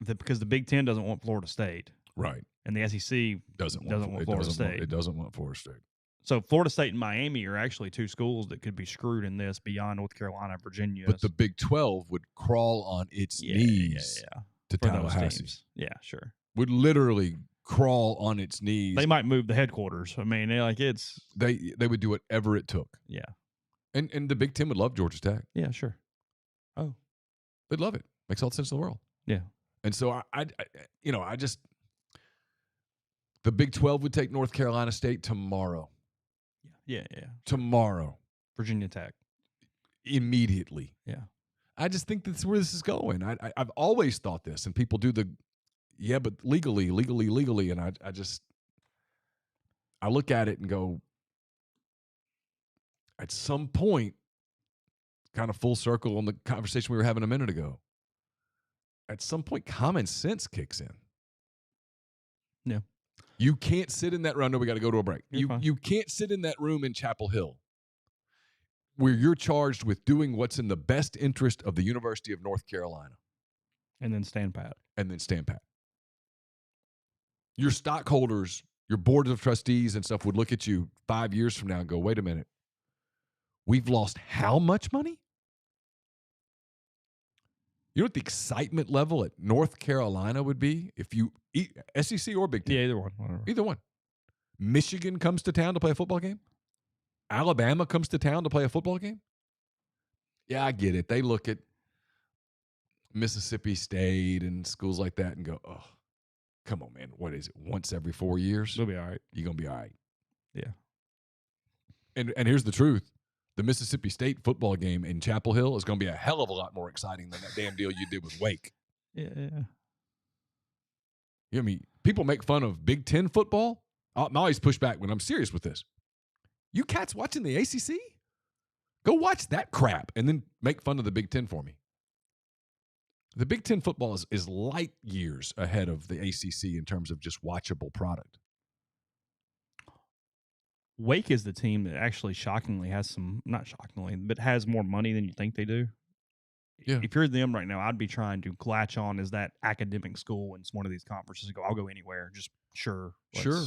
[SPEAKER 1] Because the Big Ten doesn't want Florida State.
[SPEAKER 2] Right.
[SPEAKER 1] And the SEC doesn't want Florida State.
[SPEAKER 2] It doesn't want Florida State.
[SPEAKER 1] So Florida State and Miami are actually 2 schools that could be screwed in this beyond North Carolina, Virginia.
[SPEAKER 2] But the Big 12 would crawl on its knees to Tallahassee.
[SPEAKER 1] Yeah, sure.
[SPEAKER 2] Would literally crawl on its knees.
[SPEAKER 1] They might move the headquarters. I mean,
[SPEAKER 2] they would do whatever it took.
[SPEAKER 1] Yeah.
[SPEAKER 2] And the Big Ten would love Georgia Tech.
[SPEAKER 1] Yeah, sure. Oh.
[SPEAKER 2] They'd love it. Makes all the sense in the world.
[SPEAKER 1] Yeah.
[SPEAKER 2] And so the Big 12 would take North Carolina State tomorrow.
[SPEAKER 1] Yeah.
[SPEAKER 2] Tomorrow.
[SPEAKER 1] Virginia Tech.
[SPEAKER 2] Immediately.
[SPEAKER 1] Yeah.
[SPEAKER 2] I just think that's where this is going. I've always thought this, and people do but legally. And I look at it and go, at some point, kind of full circle on the conversation we were having a minute ago, at some point, common sense kicks in.
[SPEAKER 1] Yeah.
[SPEAKER 2] You can't sit in that room. No, we got to go to a break.
[SPEAKER 1] You're fine.
[SPEAKER 2] You can't sit in that room in Chapel Hill where you're charged with doing what's in the best interest of the University of North Carolina.
[SPEAKER 1] And then stand pat.
[SPEAKER 2] Your stockholders, your board of trustees and stuff would look at you 5 years from now and go, wait a minute. We've lost how much money? You know what the excitement level at North Carolina would be if you SEC or Big Ten?
[SPEAKER 1] Yeah, either one. Whatever.
[SPEAKER 2] Either one. Michigan comes to town to play a football game? Alabama comes to town to play a football game? Yeah, I get it. They look at Mississippi State and schools like that and go, oh, come on, man. What is it? Once every 4 years?
[SPEAKER 1] You'll be all right.
[SPEAKER 2] You're going to be all right.
[SPEAKER 1] Yeah.
[SPEAKER 2] And here's the truth. The Mississippi State football game in Chapel Hill is going to be a hell of a lot more exciting than that damn deal you did with Wake.
[SPEAKER 1] Yeah.
[SPEAKER 2] You know what I mean? People make fun of Big Ten football. I always push back when I'm serious with this. You cats watching the ACC? Go watch that crap and then make fun of the Big Ten for me. The Big Ten football is light years ahead of the ACC in terms of just watchable product.
[SPEAKER 1] Wake is the team that actually shockingly has not shockingly, but has more money than you think they do.
[SPEAKER 2] Yeah.
[SPEAKER 1] If you're them right now, I'd be trying to latch on as that academic school in one of these conferences and go, I'll go anywhere. Just sure.
[SPEAKER 2] Sure.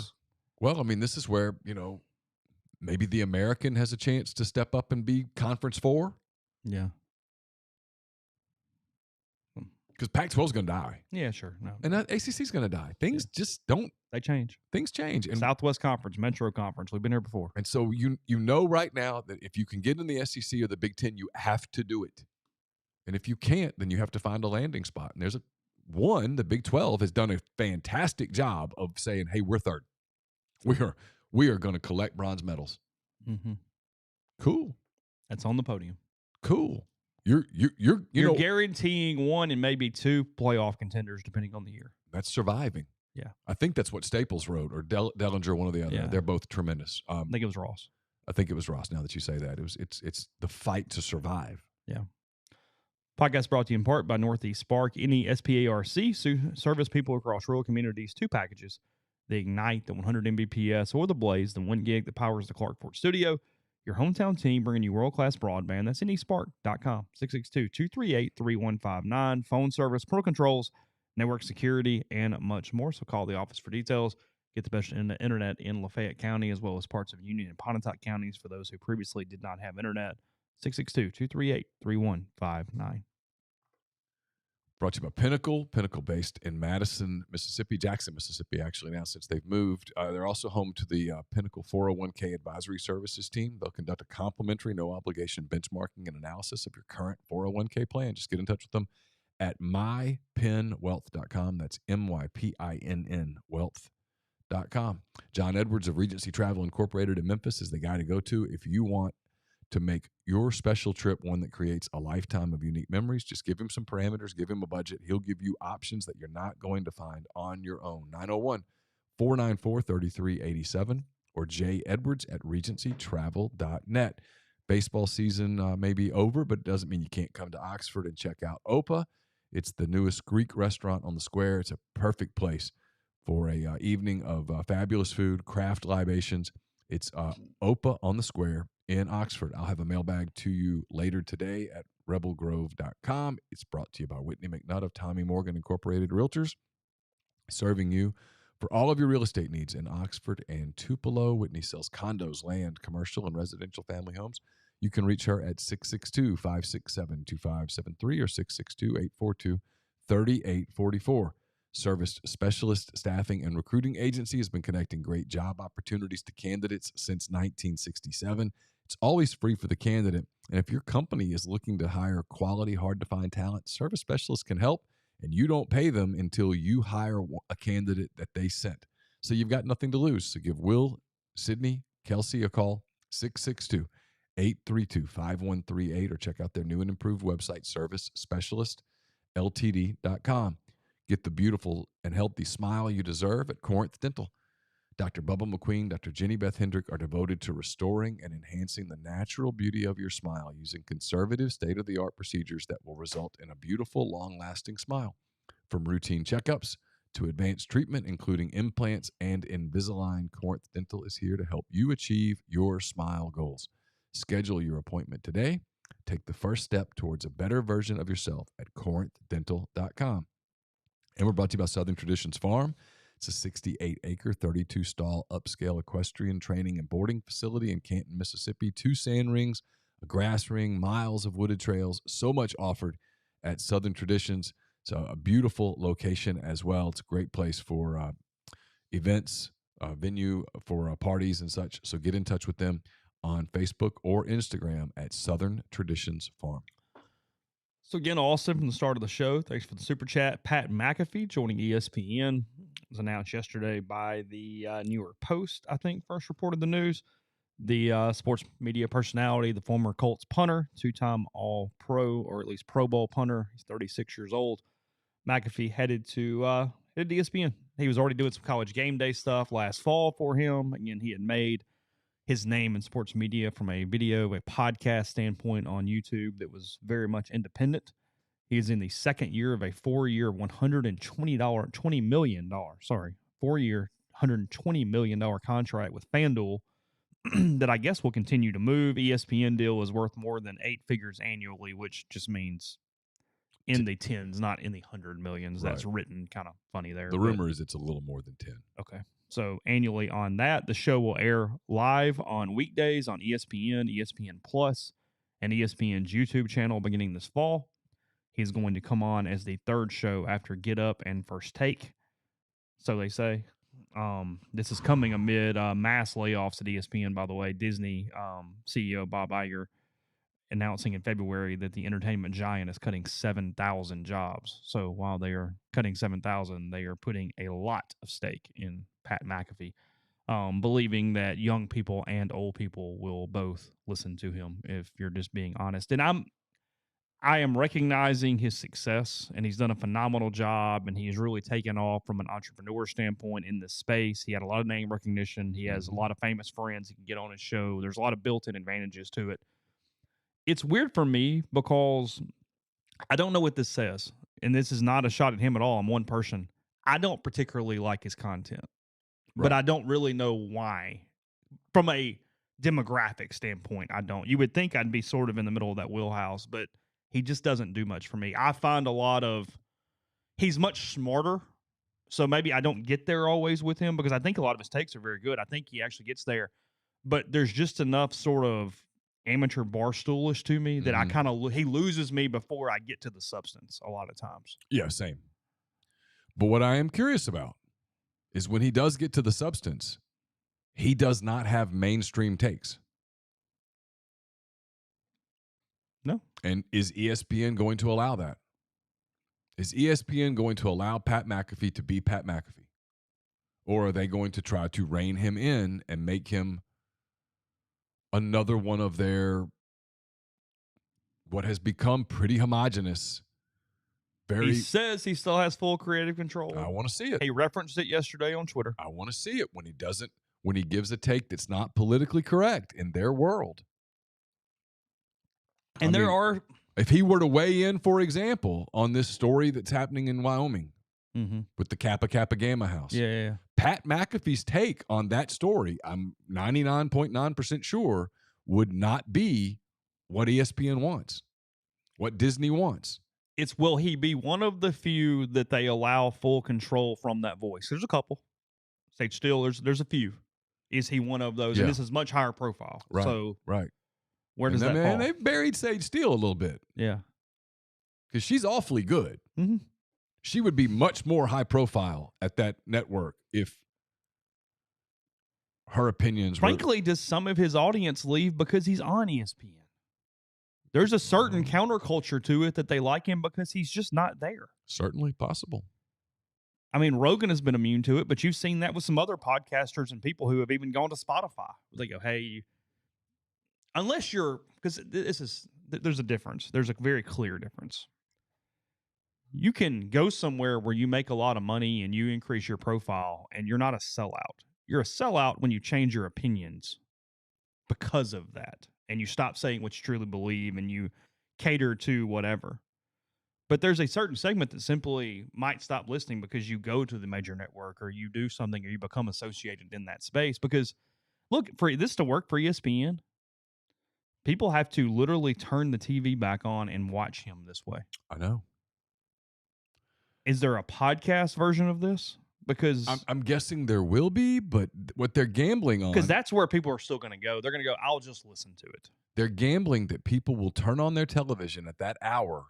[SPEAKER 2] Well, I mean, this is where, maybe the American has a chance to step up and be Conference 4.
[SPEAKER 1] Yeah.
[SPEAKER 2] Because Pac-12 is going to die.
[SPEAKER 1] Yeah, sure. No.
[SPEAKER 2] And ACC is going to die. Things just don't.
[SPEAKER 1] They change.
[SPEAKER 2] Things change. And
[SPEAKER 1] Southwest Conference, Metro Conference. We've been here before.
[SPEAKER 2] And so you know right now that if you can get in the SEC or the Big Ten, you have to do it. And if you can't, then you have to find a landing spot. And the Big 12 has done a fantastic job of saying, hey, we're third. We are going to collect bronze medals.
[SPEAKER 1] Mm-hmm.
[SPEAKER 2] Cool.
[SPEAKER 1] That's on the podium.
[SPEAKER 2] Cool. You're
[SPEAKER 1] guaranteeing 1 and maybe 2 playoff contenders depending on the year.
[SPEAKER 2] That's surviving.
[SPEAKER 1] Yeah.
[SPEAKER 2] I think that's what Staples wrote or Dellinger, one or the other.
[SPEAKER 1] Yeah.
[SPEAKER 2] They're both tremendous.
[SPEAKER 1] I think it was Ross.
[SPEAKER 2] I think it was Ross. Now that you say that, it's the fight to survive.
[SPEAKER 1] Yeah. Podcast brought to you in part by Northeast Spark. Any SPARC service people across rural communities 2 packages: the Ignite, the 100 Mbps, or the Blaze, the 1 gig that powers the Clark Ford studio. Your hometown team bringing you world-class broadband. That's nespark.com, 662-238-3159. Phone service, pro controls, network security, and much more. So call the office for details. Get the best internet in Lafayette County as well as parts of Union and Pontotoc counties for those who previously did not have internet. 662-238-3159.
[SPEAKER 2] Brought to you by Pinnacle based in Madison, Mississippi, Jackson, Mississippi, actually, now since they've moved. They're also home to the Pinnacle 401k advisory services team. They'll conduct a complimentary, no-obligation benchmarking and analysis of your current 401k plan. Just get in touch with them at mypinwealth.com. That's MYPINN wealth.com. John Edwards of Regency Travel Incorporated in Memphis is the guy to go to if you want to make your special trip one that creates a lifetime of unique memories. Just give him some parameters, give him a budget. He'll give you options that you're not going to find on your own. 901-494-3387 or jedwards@regencytravel.net. Baseball season may be over, but it doesn't mean you can't come to Oxford and check out Opa. It's the newest Greek restaurant on the square. It's a perfect place for a evening of fabulous food, craft libations. It's Opa on the square in Oxford. I'll have a mailbag to you later today at rebelgrove.com. It's brought to you by Whitney McNutt of Tommy Morgan Incorporated Realtors, serving you for all of your real estate needs in Oxford and Tupelo. Whitney sells condos, land, commercial, and residential family homes. You can reach her at 662-567-2573 or 662-842-3844. Service Specialist Staffing and Recruiting Agency has been connecting great job opportunities to candidates since 1967. It's always free for the candidate. And if your company is looking to hire quality, hard-to-find talent, Service Specialists can help, and you don't pay them until you hire a candidate that they sent. So you've got nothing to lose. So give Will, Sydney, Kelsey a call, 662-832-5138, or check out their new and improved website, servicespecialistltd.com. Get the beautiful and healthy smile you deserve at Corinth Dental. Dr. Bubba McQueen, Dr. Jenny Beth Hendrick are devoted to restoring and enhancing the natural beauty of your smile using conservative, state-of-the-art procedures that will result in a beautiful, long-lasting smile. From routine checkups to advanced treatment, including implants and Invisalign, Corinth Dental is here to help you achieve your smile goals. Schedule your appointment today. Take the first step towards a better version of yourself at corinthdental.com. And we're brought to you by Southern Traditions Farm. It's a 68-acre, 32-stall upscale equestrian training and boarding facility in Canton, Mississippi. 2 sand rings, a grass ring, miles of wooded trails, so much offered at Southern Traditions. It's a beautiful location as well. It's a great place for events, venue for parties and such. So get in touch with them on Facebook or Instagram at Southern Traditions Farm.
[SPEAKER 1] So again, Austin, from the start of the show, thanks for the super chat. Pat McAfee joining ESPN. It was announced yesterday by the New York Post, I think, first reported the news. The sports media personality, the former Colts punter, 2-time All-Pro, or at least Pro Bowl punter. He's 36 years old. McAfee headed to ESPN. He was already doing some college game day stuff last fall for him. Again, he had made his name in sports media from a video, a podcast standpoint on YouTube that was very much independent. He is in the second year of a 4-year, $120 million contract with FanDuel that I guess will continue to move. ESPN deal is worth more than 8 figures annually, which just means in the tens, not in the 100 millions. Right. That's written kind of funny there.
[SPEAKER 2] The rumor is it's a little more than 10.
[SPEAKER 1] Okay. So annually on that, the show will air live on weekdays on ESPN, ESPN Plus, and ESPN's YouTube channel beginning this fall. He's going to come on as the third show after Get Up and First Take, so they say. This is coming amid mass layoffs at ESPN, by the way. Disney CEO Bob Iger announcing in February that the entertainment giant is cutting 7,000 jobs. So while they are cutting 7,000, they are putting a lot of stake in Pat McAfee, believing that young people and old people will both listen to him, if you're just being honest. And I am recognizing his success, and he's done a phenomenal job, and he's really taken off from an entrepreneur standpoint in this space. He had a lot of name recognition. He has a lot of famous friends he can get on his show. There's a lot of built-in advantages to it. It's weird for me because I don't know what this says, and this is not a shot at him at all. I'm one person. I don't particularly like his content, but I don't really know why. From a demographic standpoint, I don't. You would think I'd be sort of in the middle of that wheelhouse, but he just doesn't do much for me. I find he's much smarter. So maybe I don't get there always with him because I think a lot of his takes are very good. I think he actually gets there, but there's just enough sort of amateur barstoolish to me that he loses me before I get to the substance a lot of times.
[SPEAKER 2] Yeah, same. But what I am curious about is when he does get to the substance, he does not have mainstream takes.
[SPEAKER 1] No.
[SPEAKER 2] And is ESPN going to allow that? Is ESPN going to allow Pat McAfee to be Pat McAfee? Or are they going to try to rein him in and make him another one of their, what has become pretty homogenous?
[SPEAKER 1] He says he still has full creative control.
[SPEAKER 2] I want to see it.
[SPEAKER 1] He referenced it yesterday on Twitter.
[SPEAKER 2] I want to see it when he gives a take that's not politically correct in their world.
[SPEAKER 1] And
[SPEAKER 2] if he were to weigh in, for example, on this story that's happening in Wyoming with the Kappa Kappa Gamma house.
[SPEAKER 1] Yeah.
[SPEAKER 2] Pat McAfee's take on that story, I'm 99.9% sure, would not be what ESPN wants, what Disney wants.
[SPEAKER 1] It's will he be one of the few that they allow full control from that voice? There's a couple. Sage Steele, there's a few. Is he one of those?
[SPEAKER 2] Yeah.
[SPEAKER 1] And this is much higher profile.
[SPEAKER 2] Right.
[SPEAKER 1] So
[SPEAKER 2] right.
[SPEAKER 1] Where does that fall?
[SPEAKER 2] They've buried Sage Steele a little bit.
[SPEAKER 1] Yeah.
[SPEAKER 2] Because she's awfully good.
[SPEAKER 1] Mm-hmm.
[SPEAKER 2] She would be much more high profile at that network if her opinions
[SPEAKER 1] Frankly, does some of his audience leave because he's on ESPN? There's a certain counterculture to it that they like him because he's just not there.
[SPEAKER 2] Certainly possible.
[SPEAKER 1] I mean, Rogan has been immune to it, but you've seen that with some other podcasters and people who have even gone to Spotify. They go, hey, unless you're, because there's a difference. There's a very clear difference. You can go somewhere where you make a lot of money and you increase your profile and you're not a sellout. You're a sellout when you change your opinions because of that. And you stop saying what you truly believe and you cater to whatever. But there's a certain segment that simply might stop listening because you go to the major network or you do something or you become associated in that space. Because look, for this to work for ESPN, people have to literally turn the TV back on and watch him this way.
[SPEAKER 2] I know.
[SPEAKER 1] Is there a podcast version of this? Because
[SPEAKER 2] I'm guessing there will be, but what they're gambling on,
[SPEAKER 1] because that's where people are still going to go. They're going to go, I'll just listen to it.
[SPEAKER 2] They're gambling that people will turn on their television at that hour.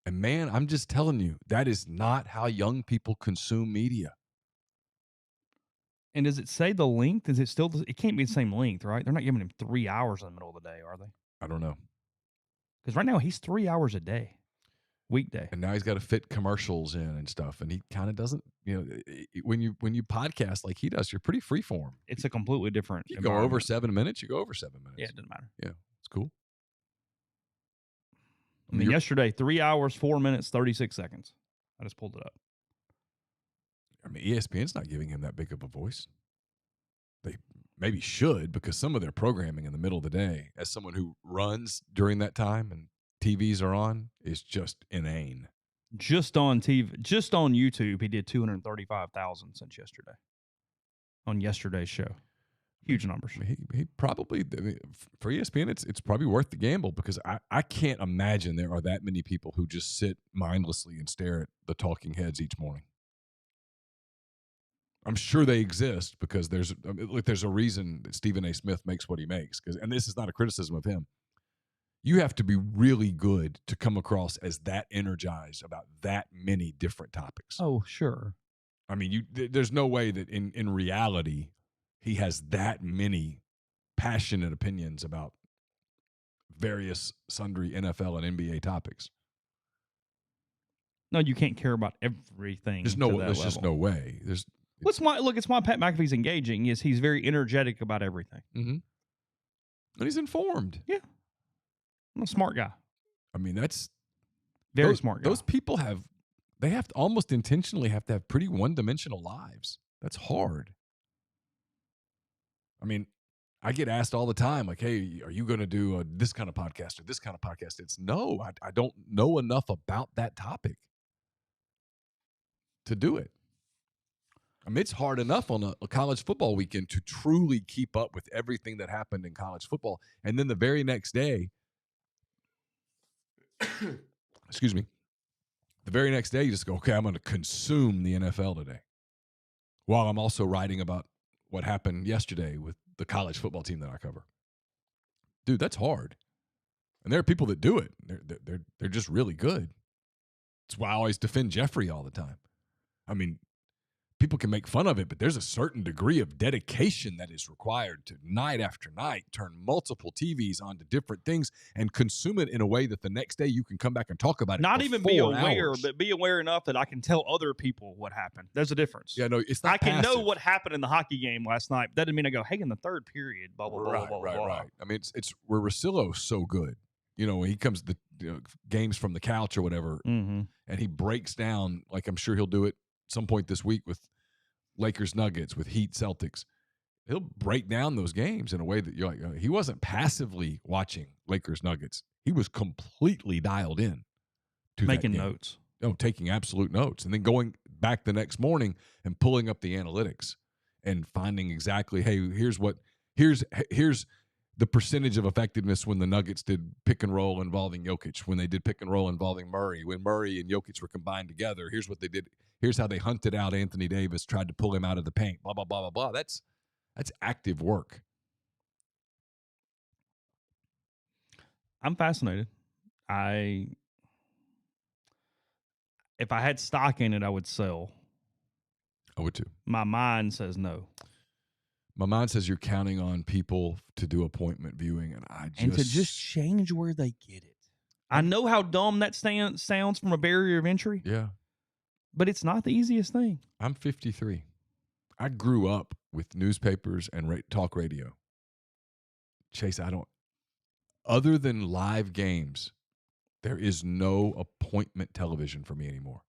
[SPEAKER 2] And man, I'm just telling you, that is not how young people consume media.
[SPEAKER 1] And does it say the length? Is it still? It can't be the same length, right? They're not giving him 3 hours in the middle of the day, are they?
[SPEAKER 2] I don't know.
[SPEAKER 1] Because right now he's 3 hours a day, weekday.
[SPEAKER 2] And now he's got to fit commercials in and stuff. And he kind of doesn't, when you podcast like he does, you're pretty freeform.
[SPEAKER 1] It's a completely different.
[SPEAKER 2] You go over 7 minutes, you go over 7 minutes.
[SPEAKER 1] Yeah, it doesn't matter.
[SPEAKER 2] Yeah, it's cool.
[SPEAKER 1] I mean, yesterday, 3 hours, 4 minutes, 36 seconds. I just pulled it up.
[SPEAKER 2] I mean, ESPN's not giving him that big of a voice. They maybe should, because some of their programming in the middle of the day, as someone who runs during that time and TVs are on, is just inane.
[SPEAKER 1] Just on TV, just on YouTube, he did 235,000 since yesterday. On yesterday's show. Huge numbers.
[SPEAKER 2] He probably, for ESPN, it's probably worth the gamble, because I can't imagine there are that many people who just sit mindlessly and stare at the talking heads each morning. I'm sure they exist, because there's a reason that Stephen A. Smith makes what he makes. And this is not a criticism of him. You have to be really good to come across as that energized about that many different topics.
[SPEAKER 1] Oh, sure.
[SPEAKER 2] I mean, there's no way that in reality he has that many passionate opinions about various sundry NFL and NBA topics.
[SPEAKER 1] No, you can't care about everything.
[SPEAKER 2] There's just no way.
[SPEAKER 1] It's why Pat McAfee's engaging, is he's very energetic about everything.
[SPEAKER 2] Mm-hmm. And he's informed.
[SPEAKER 1] Yeah. I'm a smart guy.
[SPEAKER 2] I mean, that's
[SPEAKER 1] very smart guy.
[SPEAKER 2] Those people they have to almost intentionally have to have pretty one-dimensional lives. That's hard. I mean, I get asked all the time, like, hey, are you going to do this kind of podcast or this kind of podcast? It's no, I don't know enough about that topic to do it. I mean, it's hard enough on a college football weekend to truly keep up with everything that happened in college football. And then the very next day, excuse me, the very next day, you just go, okay, I'm going to consume the NFL today, while I'm also writing about what happened yesterday with the college football team that I cover. Dude, that's hard. And there are people that do it. They're just really good. That's why I always defend Jeffrey all the time. I mean, people can make fun of it, but there's a certain degree of dedication that is required to night after night turn multiple TVs onto different things and consume it in a way that the next day you can come back and talk about it.
[SPEAKER 1] Not
[SPEAKER 2] for
[SPEAKER 1] even
[SPEAKER 2] 4
[SPEAKER 1] be aware,
[SPEAKER 2] hours.
[SPEAKER 1] but be aware enough that I can tell other people what happened. There's a difference.
[SPEAKER 2] Yeah, no, it's not
[SPEAKER 1] I can know
[SPEAKER 2] passive.
[SPEAKER 1] what happened in the hockey game last night. That doesn't mean I go, hey, in the third period, blah, blah, blah,
[SPEAKER 2] Right,
[SPEAKER 1] blah,
[SPEAKER 2] right,
[SPEAKER 1] blah.
[SPEAKER 2] right. I mean, it's where Rosillo's so good. You know, when he comes to the games from the couch or whatever,
[SPEAKER 1] Mm-hmm.
[SPEAKER 2] and he breaks down, like I'm sure he'll do it some point this week with Lakers Nuggets, with Heat Celtics. He'll break down those games in a way that you're like, he wasn't passively watching Lakers Nuggets. He was completely dialed in to
[SPEAKER 1] Making
[SPEAKER 2] that game.
[SPEAKER 1] notes.
[SPEAKER 2] No, taking absolute notes. And then going back the next morning and pulling up the analytics and finding exactly, hey, here's the percentage of effectiveness when the Nuggets did pick and roll involving Jokic, when they did pick and roll involving Murray, when Murray and Jokic were combined together. Here's what they did. Here's how they hunted out Anthony Davis, tried to pull him out of the paint, blah, blah, blah, blah, blah. That's active work.
[SPEAKER 1] I'm fascinated. If I had stock in it, I would sell.
[SPEAKER 2] I would too.
[SPEAKER 1] My mind says no.
[SPEAKER 2] My mind says you're counting on people to do appointment viewing, and
[SPEAKER 1] to just change where they get it. I know how dumb that sounds from a barrier of entry.
[SPEAKER 2] Yeah.
[SPEAKER 1] But it's not the easiest thing.
[SPEAKER 2] I'm 53. I grew up with newspapers and talk radio. Chase, other than live games, there is no appointment television for me anymore.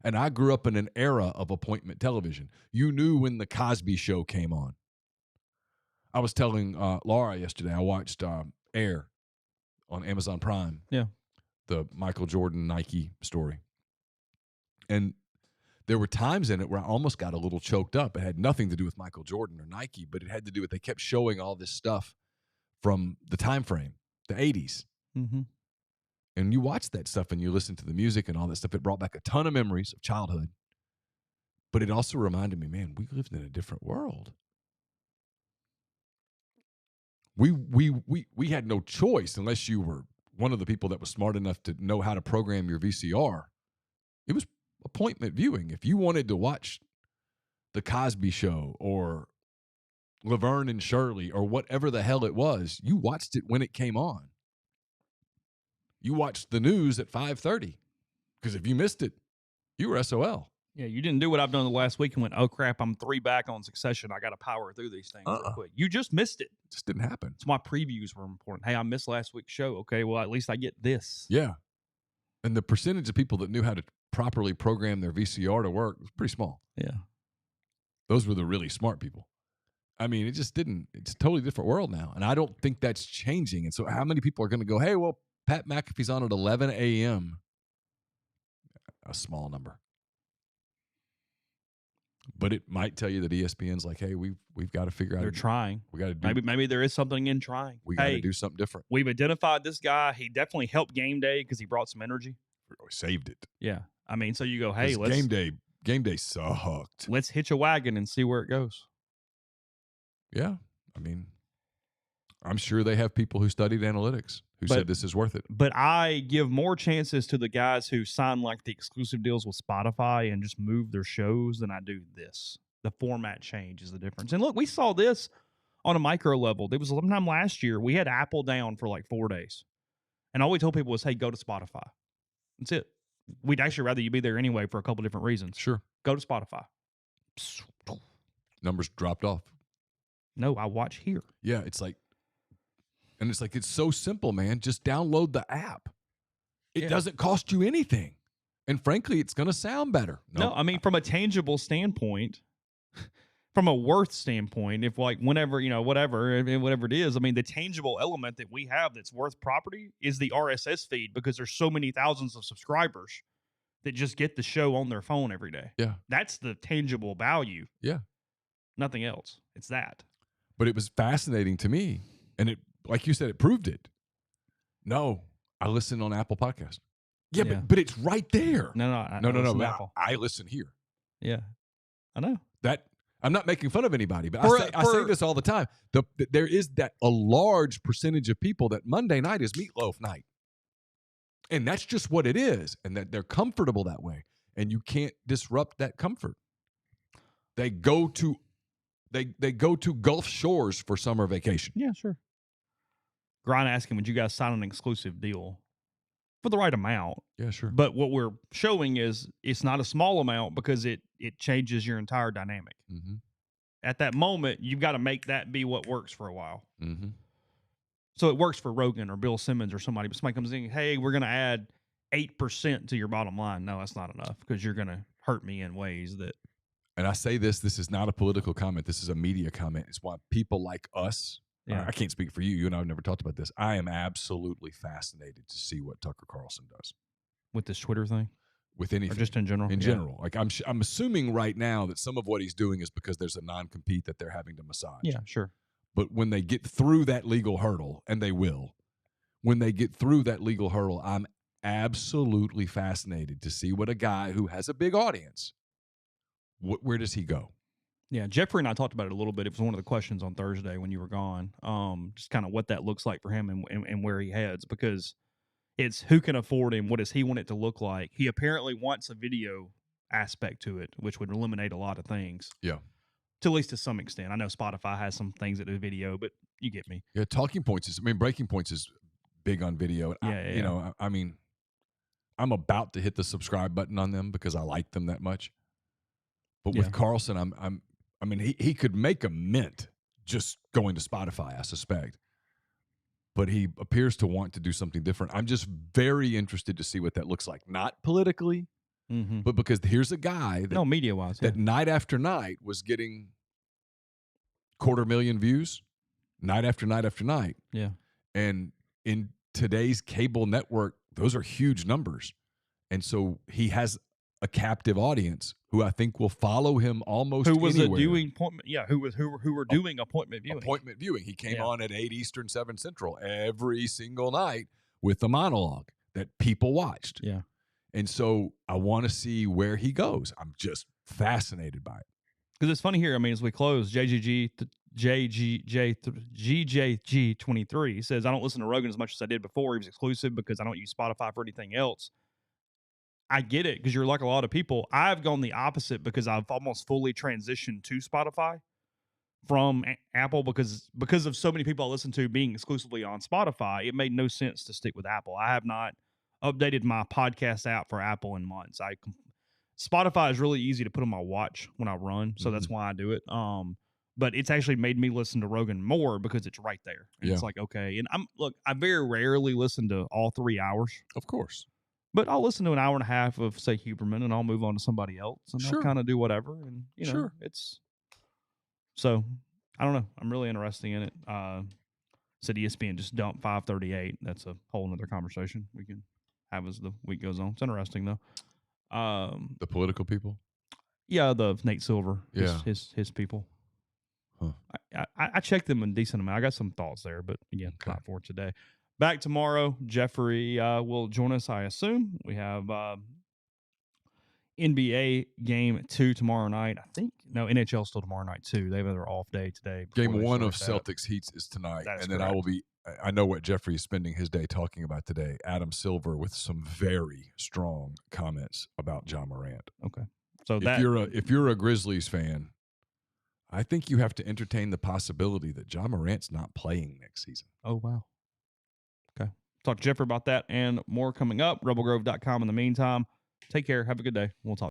[SPEAKER 2] And I grew up in an era of appointment television. You knew when the Cosby Show came on. I was telling Laura yesterday, I watched Air on Amazon Prime.
[SPEAKER 1] Yeah.
[SPEAKER 2] The Michael Jordan Nike story. And there were times in it where I almost got a little choked up. It had nothing to do with Michael Jordan or Nike, but it had to do with they kept showing all this stuff from the time frame, the 80s.
[SPEAKER 1] Mm-hmm.
[SPEAKER 2] And you watch that stuff and you listen to the music and all that stuff. It brought back a ton of memories of childhood. But it also reminded me, man, we lived in a different world. We had no choice unless you were one of the people that was smart enough to know how to program your VCR. It was appointment viewing. If you wanted to watch the Cosby Show or Laverne and Shirley or whatever the hell it was, you watched it when it came on. You watched the news at 5:30 because if you missed it, you were SOL.
[SPEAKER 1] Yeah, you didn't do what I've done the last week and went, oh, crap, I'm 3 back on Succession. I got to power through these things real quick. You just missed it.
[SPEAKER 2] It just didn't happen.
[SPEAKER 1] That's why previews were important. Hey, I missed last week's show. Okay, well, at least I get this.
[SPEAKER 2] Yeah. And the percentage of people that knew how to properly program their VCR to work was pretty small.
[SPEAKER 1] Yeah.
[SPEAKER 2] Those were the really smart people. I mean, it's a totally different world now. And I don't think that's changing. And so how many people are going to go, hey, well, Pat McAfee's on at 11 a.m.? A small number. But it might tell you that ESPN's like, hey, we've got to figure out.
[SPEAKER 1] They're trying.
[SPEAKER 2] We got to do.
[SPEAKER 1] Maybe there is something in trying.
[SPEAKER 2] We got to do something different.
[SPEAKER 1] We've identified this guy. He definitely helped game day because he brought some energy.
[SPEAKER 2] We saved it.
[SPEAKER 1] Yeah. I mean, so you go, hey,
[SPEAKER 2] game day sucked.
[SPEAKER 1] Let's hitch a wagon and see where it goes.
[SPEAKER 2] Yeah. I mean, I'm sure they have people who studied analytics who said this is worth it.
[SPEAKER 1] But I give more chances to the guys who sign like the exclusive deals with Spotify and just move their shows than I do this. The format change is the difference. And look, we saw this on a micro level. There was sometime last year we had Apple down for like 4 days. And all we told people was, hey, go to Spotify. That's it. We'd actually rather you be there anyway for a couple different reasons.
[SPEAKER 2] Sure.
[SPEAKER 1] Go to Spotify.
[SPEAKER 2] Numbers dropped off.
[SPEAKER 1] No, I watch here.
[SPEAKER 2] Yeah, it's so simple, man. Just download the app. It doesn't cost you anything. And frankly, it's going to sound better.
[SPEAKER 1] No, I mean, from a tangible standpoint, from a worth standpoint, if like whenever, whatever it is, I mean, the tangible element that we have that's worth property is the RSS feed because there's so many thousands of subscribers that just get the show on their phone every day.
[SPEAKER 2] Yeah.
[SPEAKER 1] That's the tangible value.
[SPEAKER 2] Yeah.
[SPEAKER 1] Nothing else. It's that.
[SPEAKER 2] But it was fascinating to me. And it, like you said, it proved it. No, I listen on Apple Podcast. Yeah. But it's right there.
[SPEAKER 1] No.
[SPEAKER 2] I listen here.
[SPEAKER 1] Yeah. I know.
[SPEAKER 2] That I'm not making fun of anybody, but I say this all the time. There is a large percentage of people that Monday night is meatloaf night. And that's just what it is. And that they're comfortable that way. And you can't disrupt that comfort. They go to Gulf Shores for summer vacation.
[SPEAKER 1] Yeah, sure. Grind asking, would you guys sign an exclusive deal for the right amount?
[SPEAKER 2] Yeah, sure.
[SPEAKER 1] But what we're showing is it's not a small amount because it changes your entire dynamic.
[SPEAKER 2] Mm-hmm.
[SPEAKER 1] At that moment, you've got to make that be what works for a while.
[SPEAKER 2] Mm-hmm.
[SPEAKER 1] So it works for Rogan or Bill Simmons or somebody, but somebody comes in, hey, we're going to add 8% to your bottom line. No, that's not enough because you're going to hurt me in ways that.
[SPEAKER 2] And I say this is not a political comment. This is a media comment. It's why people like us, I can't speak for you. You and I have never talked about this. I am absolutely fascinated to see what Tucker Carlson does.
[SPEAKER 1] With this Twitter thing?
[SPEAKER 2] With anything.
[SPEAKER 1] Or just in general?
[SPEAKER 2] In general. Like I'm assuming right now that some of what he's doing is because there's a non-compete that they're having to massage.
[SPEAKER 1] Yeah, sure.
[SPEAKER 2] But when they get through that legal hurdle, and they will, when they get through that legal hurdle, I'm absolutely fascinated to see what a guy who has a big audience, where does he go?
[SPEAKER 1] Yeah, Jeffrey and I talked about it a little bit. It was one of the questions on Thursday when you were gone, just kind of what that looks like for him and where he heads, because it's who can afford him, what does he want it to look like? He apparently wants a video aspect to it, which would eliminate a lot of things.
[SPEAKER 2] Yeah.
[SPEAKER 1] To at least to some extent. I know Spotify has some things that do video, but you get me.
[SPEAKER 2] Yeah, Breaking Points is big on video. I mean, I'm about to hit the subscribe button on them because I like them that much. But with Carlson, he could make a mint just going to Spotify, I suspect. But he appears to want to do something different. I'm just very interested to see what that looks like. Not politically, but because here's a guy that
[SPEAKER 1] media-wise,
[SPEAKER 2] that night after night was getting 250,000 views, night after night after night.
[SPEAKER 1] Yeah.
[SPEAKER 2] And in today's cable network, those are huge numbers. And so he has a captive audience who I think will follow him almost
[SPEAKER 1] anywhere. Who were doing appointment viewing.
[SPEAKER 2] Appointment viewing. He came on at 8 Eastern, 7 Central every single night with a monologue that people watched.
[SPEAKER 1] Yeah.
[SPEAKER 2] And so I want to see where he goes. I'm just fascinated by it.
[SPEAKER 1] Because it's funny here. I mean, as we close, GJG23 says, I don't listen to Rogan as much as I did before. He was exclusive because I don't use Spotify for anything else. I get it because you're like a lot of people. I've gone the opposite because I've almost fully transitioned to Spotify from Apple because of so many people I listen to being exclusively on Spotify. It made no sense to stick with Apple. I have not updated my podcast app for Apple in months. Spotify is really easy to put on my watch when I run, so that's why I do it. But it's actually made me listen to Rogan more because it's right there. And it's like, okay. And I very rarely listen to all 3 hours.
[SPEAKER 2] Of course.
[SPEAKER 1] But I'll listen to an hour and a half of, say, Huberman, and I'll move on to somebody else, and I'll kind of do whatever. And, it's so, I don't know. I'm really interested in it. Said ESPN just dumped 538. That's a whole nother conversation we can have as the week goes on. It's interesting, though.
[SPEAKER 2] The political people?
[SPEAKER 1] Yeah, the Nate Silver,
[SPEAKER 2] his
[SPEAKER 1] people.
[SPEAKER 2] Huh.
[SPEAKER 1] I checked them a decent amount. I got some thoughts there, but again, not for today. Back tomorrow, Jeffrey will join us, I assume. We have NBA Game 2 tomorrow night. I think, NHL still tomorrow night, too. They have their off day today.
[SPEAKER 2] Game 1 of Celtics Heats is tonight.
[SPEAKER 1] That's
[SPEAKER 2] then
[SPEAKER 1] correct.
[SPEAKER 2] I know what Jeffrey is spending his day talking about today. Adam Silver with some very strong comments about John Morant.
[SPEAKER 1] Okay. So
[SPEAKER 2] if you're a Grizzlies fan, I think you have to entertain the possibility that John Morant's not playing next season.
[SPEAKER 1] Oh, wow. Okay. Talk to Jeffrey about that and more coming up. RebelGrove.com in the meantime. Take care. Have a good day. We'll talk.